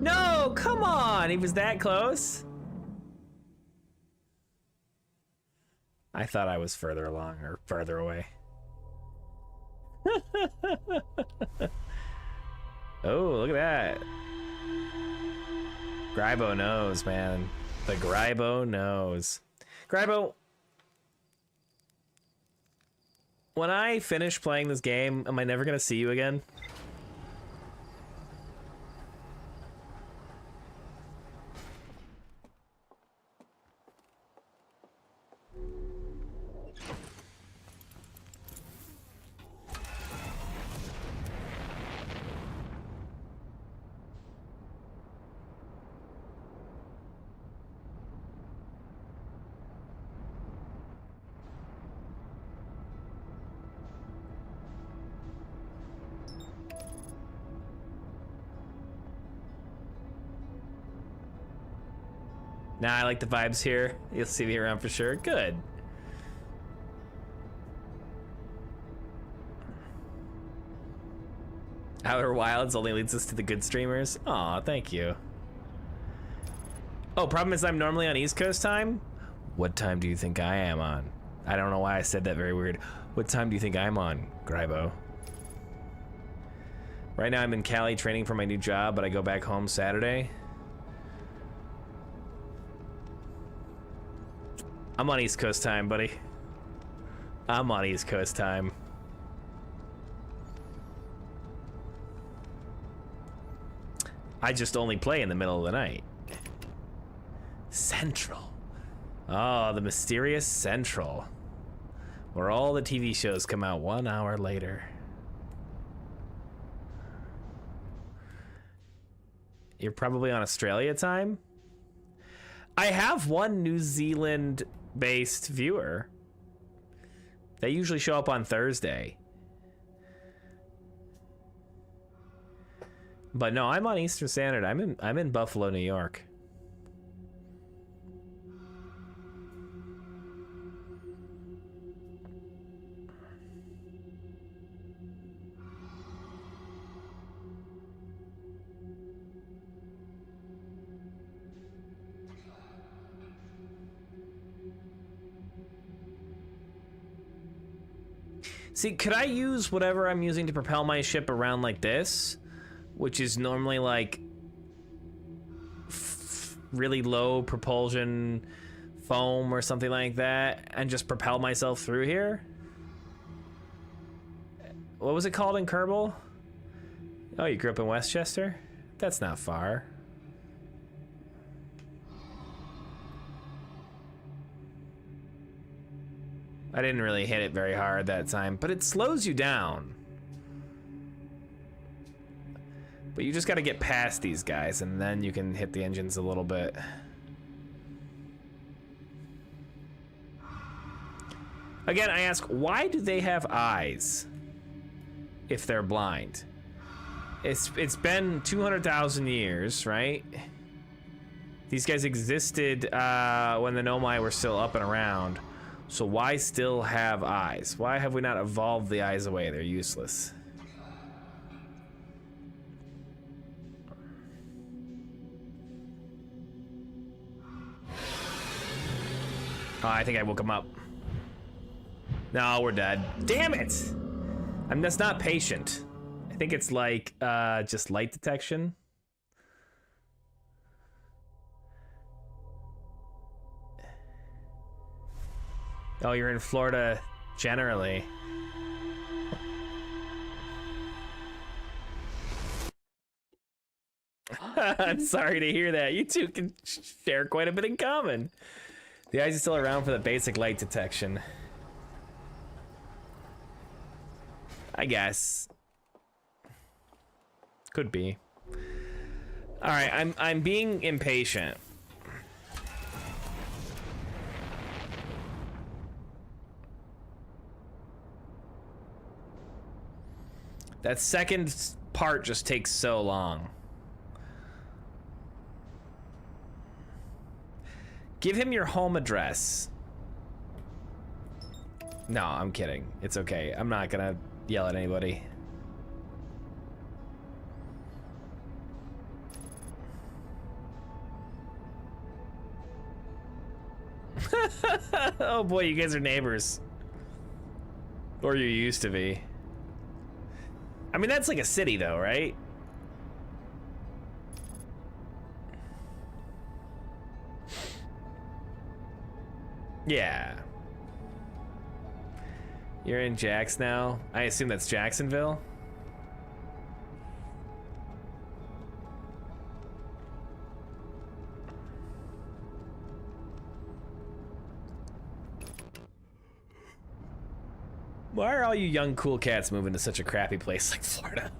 No, come on, he was that close. I thought I was further along or further away. Oh, look at that. Grybo knows, man. The Grybo knows. Grybo, when I finish playing this game, am I never gonna see you again? Nah, I like the vibes here. You'll see me around for sure. Good. Outer Wilds only leads us to the good streamers. Aw, thank you. Oh, problem is I'm normally on East Coast time? What time do you think I am on? I don't know why I said that very weird. What time do you think I'm on, Grybo? Right now I'm in Cali training for my new job, but I go back home Saturday. I'm on East Coast time, buddy. I'm on East Coast time. I just only play in the middle of the night. Central. Oh, the mysterious Central. Where all the TV shows come out 1 hour later. You're probably on Australia time? I have one New Zealand-based viewer. They usually show up on Thursday. But no, I'm on Eastern Standard. I'm in Buffalo, New York. See, could I use whatever I'm using to propel my ship around like this? Which is normally like really low propulsion foam or something like that, and just propel myself through here? What was it called in Kerbal? Oh, you grew up in Westchester? That's not far. I didn't really hit it very hard that time, but it slows you down. But you just gotta get past these guys, and then you can hit the engines a little bit. Again, I ask, why do they have eyes if they're blind? It's been 200,000 years, right? These guys existed when the Nomai were still up and around. So why still have eyes? Why have we not evolved the eyes away? They're useless. Oh, I think I woke him up. No, we're dead. Damn it! I'm just not patient. I think it's like just light detection. Oh, you're in Florida generally. I'm sorry to hear that. You two can share quite a bit in common. The eyes are still around for the basic light detection. I guess. Could be. All right, I'm being impatient. That second part just takes so long. Give him your home address. No, I'm kidding. It's okay. I'm not gonna yell at anybody. Oh boy, you guys are neighbors. Or you used to be. I mean, that's like a city though, right? Yeah. You're in Jax now? I assume that's Jacksonville? Why are all you young cool cats moving to such a crappy place like Florida?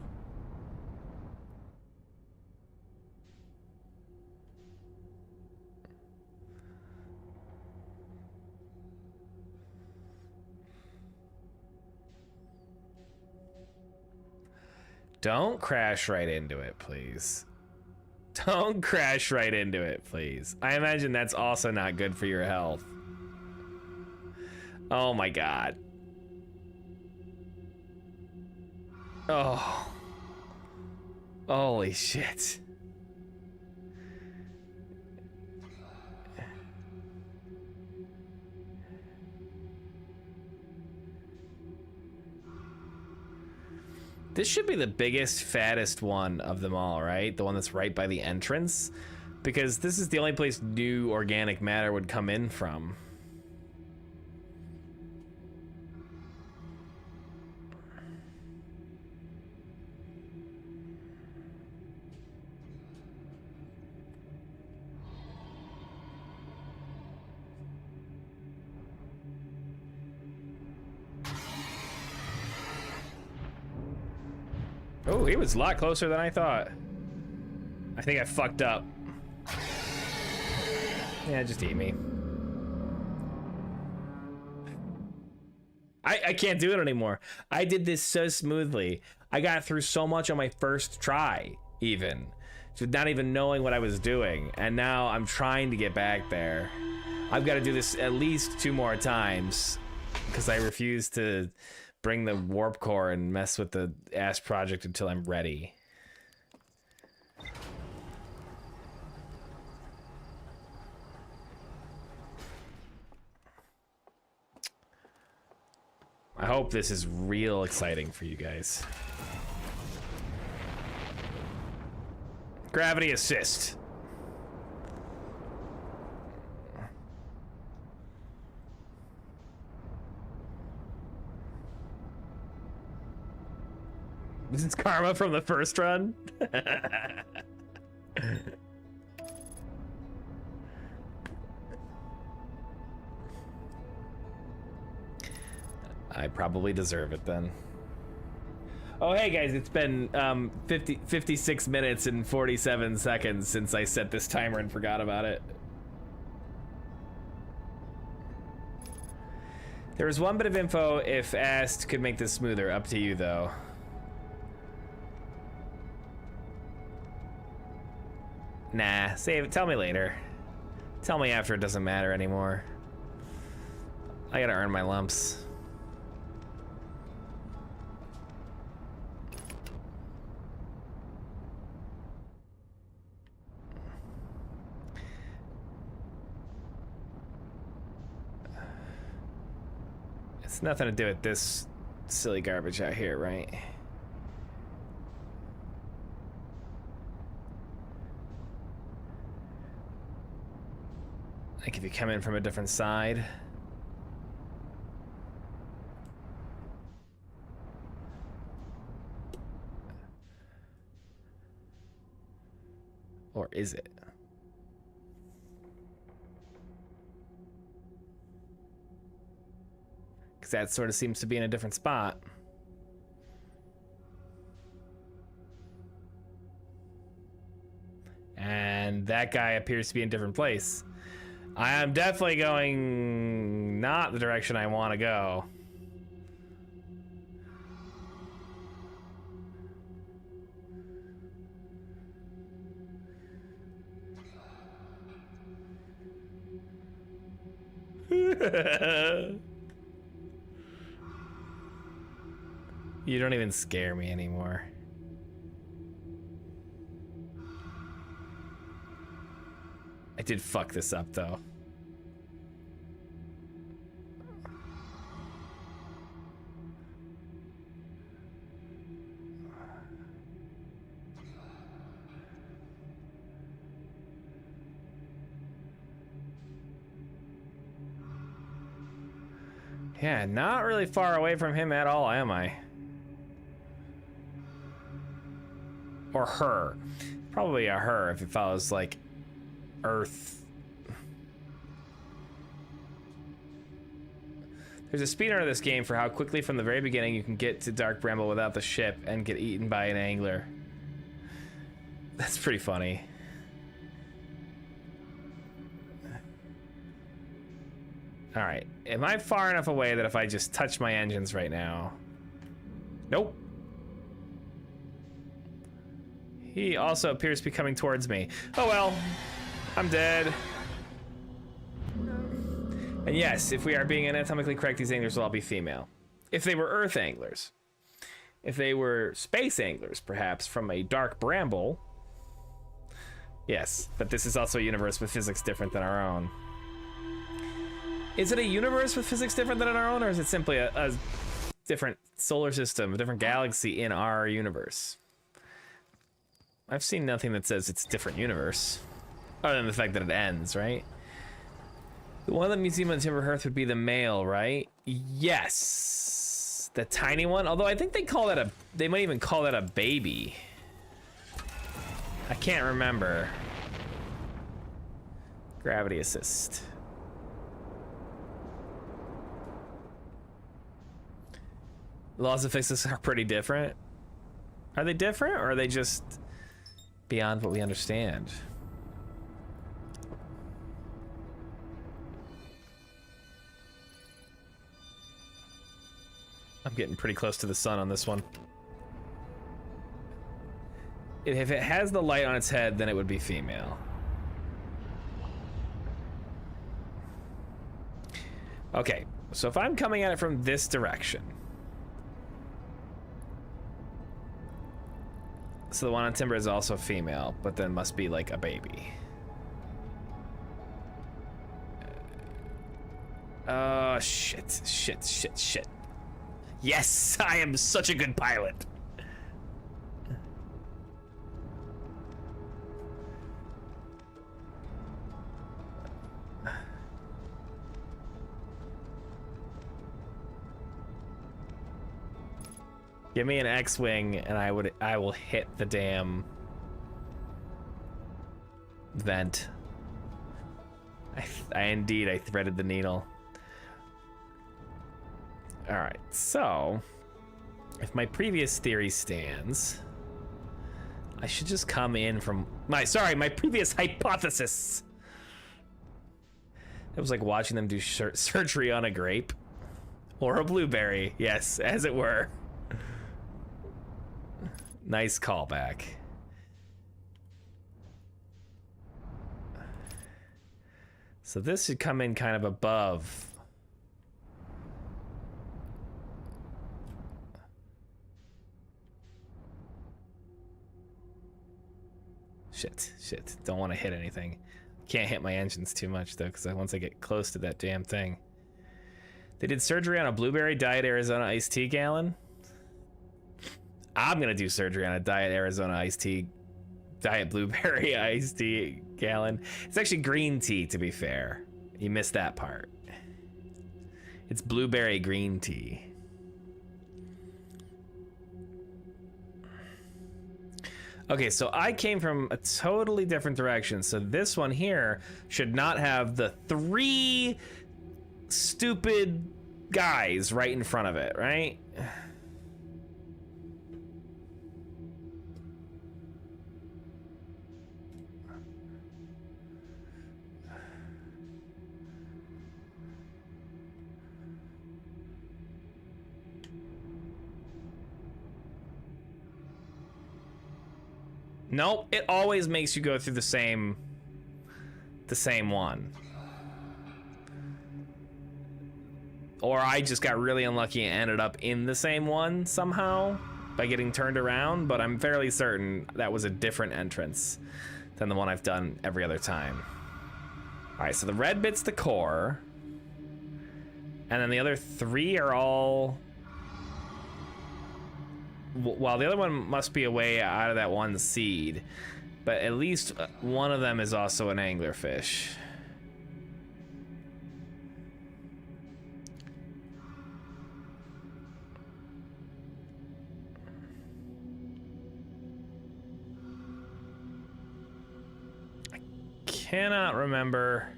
Don't crash right into it, please. Don't crash right into it, please. I imagine that's also not good for your health. Oh my god. Oh. Holy shit. This should be the biggest, fattest one of them all, right? The one that's right by the entrance? Because this is the only place new organic matter would come in from. Oh, he was a lot closer than I thought. I think I fucked up. Yeah, just eat me. I can't do it anymore. I did this so smoothly. I got through so much on my first try, even. Not even knowing what I was doing. And now I'm trying to get back there. I've got to do this at least 2 more times. Because I refuse to bring the warp core and mess with the ass project until I'm ready. I hope this is real exciting for you guys. Gravity assist. This is karma from the first run. I probably deserve it then. Oh, hey guys, it's been 56 minutes and 47 seconds since I set this timer and forgot about it. There was one bit of info, if asked, could make this smoother. Up to you though. Nah, save it. Tell me later. Tell me after it doesn't matter anymore. I gotta earn my lumps. It's nothing to do with this silly garbage out here, right? Like if you come in from a different side. Or is it? Because that sort of seems to be in a different spot. that guy appears to be in a different place. I am definitely going not the direction I want to go. You don't even scare me anymore. I did fuck this up though. Yeah, not really far away from him at all, am I? Or her. Probably a her if it follows like Earth. There's a speedrun of this game for how quickly from the very beginning you can get to Dark Bramble without the ship and get eaten by an angler. That's pretty funny. Alright, am I far enough away that if I just touch my engines right now? Nope. He also appears to be coming towards me. Oh well, I'm dead. And yes, if we are being anatomically correct, these anglers will all be female. If they were Earth anglers. If they were space anglers, perhaps, from a dark bramble. Yes, but this is also a universe with physics different than our own. Is it a universe with physics different than our own, or is it simply a different solar system, a different galaxy in our universe? I've seen nothing that says it's a different universe, other than the fact that it ends, right? The one at the Museum of Timber Hearth would be the male, right? Yes. The tiny one, although I think they call that they might even call that a baby. I can't remember. Gravity assist. Laws of physics are pretty different. Are they different, or are they just beyond what we understand? I'm getting pretty close to the sun on this one. If it has the light on its head, then it would be female. Okay, so if I'm coming at it from this direction. So the one on Timber is also female, but then must be like a baby. Oh, shit, shit, shit, shit. Yes, I am such a good pilot. Give me an X-wing and I will hit the damn vent. I threaded the needle. All right, so if my previous theory stands, I should just come in from my previous hypothesis. It was like watching them do surgery on a grape or a blueberry. Yes, as it were. Nice callback. So this should come in kind of above. Shit. Don't want to hit anything. Can't hit my engines too much though, because once I get close to that damn thing. They did surgery on a blueberry Diet Arizona iced tea gallon. I'm gonna do surgery on a Diet Arizona iced tea, Diet Blueberry iced tea gallon. It's actually green tea, to be fair. You missed that part. It's blueberry green tea. Okay, so I came from a totally different direction. So this one here should not have the 3 stupid guys right in front of it, right? Nope, it always makes you go through the same one. Or I just got really unlucky and ended up in the same one somehow by getting turned around, but I'm fairly certain that was a different entrance than the one I've done every other time. All right, so the red bit's the core. And then the other 3 are all... Well, the other one must be a way out of that one seed, but at least one of them is also an anglerfish. I cannot remember.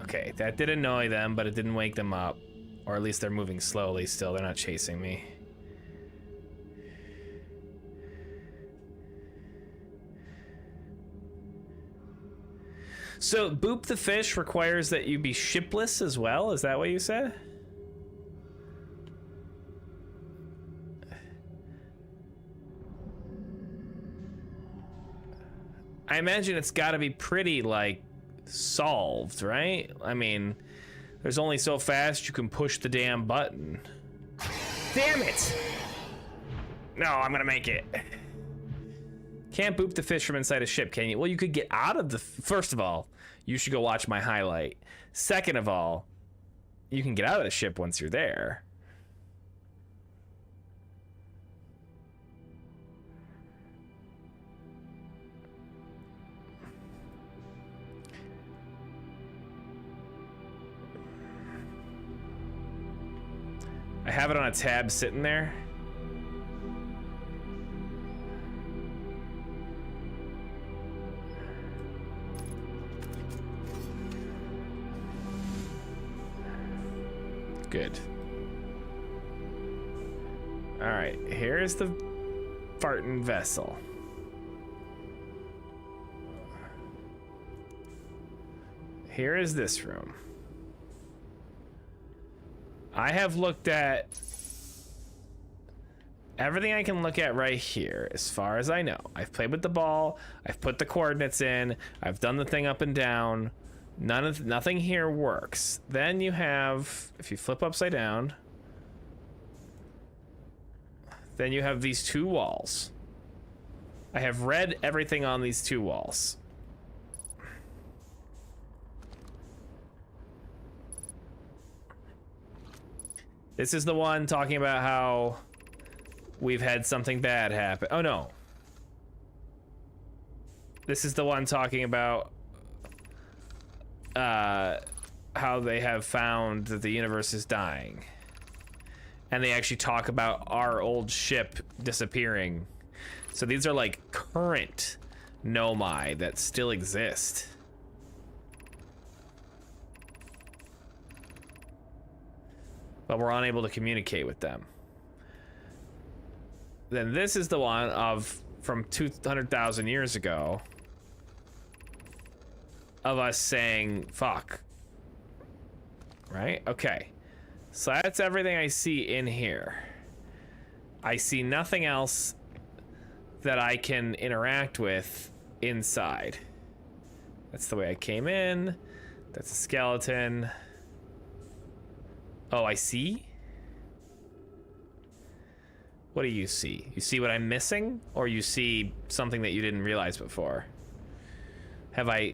Okay, that did annoy them, but it didn't wake them up. Or at least they're moving slowly still. They're not chasing me. So, boop the fish requires that you be shipless as well? Is that what you said? I imagine it's gotta be pretty, like, solved, right? I mean... There's only so fast you can push the damn button. Damn it! No, I'm gonna make it. Can't boop the fish from inside a ship, can you? Well, you could get out of the... First of all, you should go watch my highlight. Second of all, you can get out of the ship once you're there. I have it on a tab sitting there. Good. All right, here's the farting vessel. Here is this room. I have looked at everything I can look at right here, as far as I know. I've played with the ball, I've put the coordinates in, I've done the thing up and down. Nothing here works. Then you have, if you flip upside down, then you have these 2 walls. I have read everything on these 2 walls. This is the one talking about how we've had something bad happen. Oh no. This is the one talking about how they have found that the universe is dying. And they actually talk about our old ship disappearing. So these are like current nomai that still exist. But we're unable to communicate with them. Then this is the one of from 200,000 years ago of us saying fuck. Right? Okay. So that's everything I see in here. I see nothing else that I can interact with inside. That's the way I came in. That's a skeleton. Oh, I see? What do you see? You see what I'm missing? Or you see something that you didn't realize before? Have I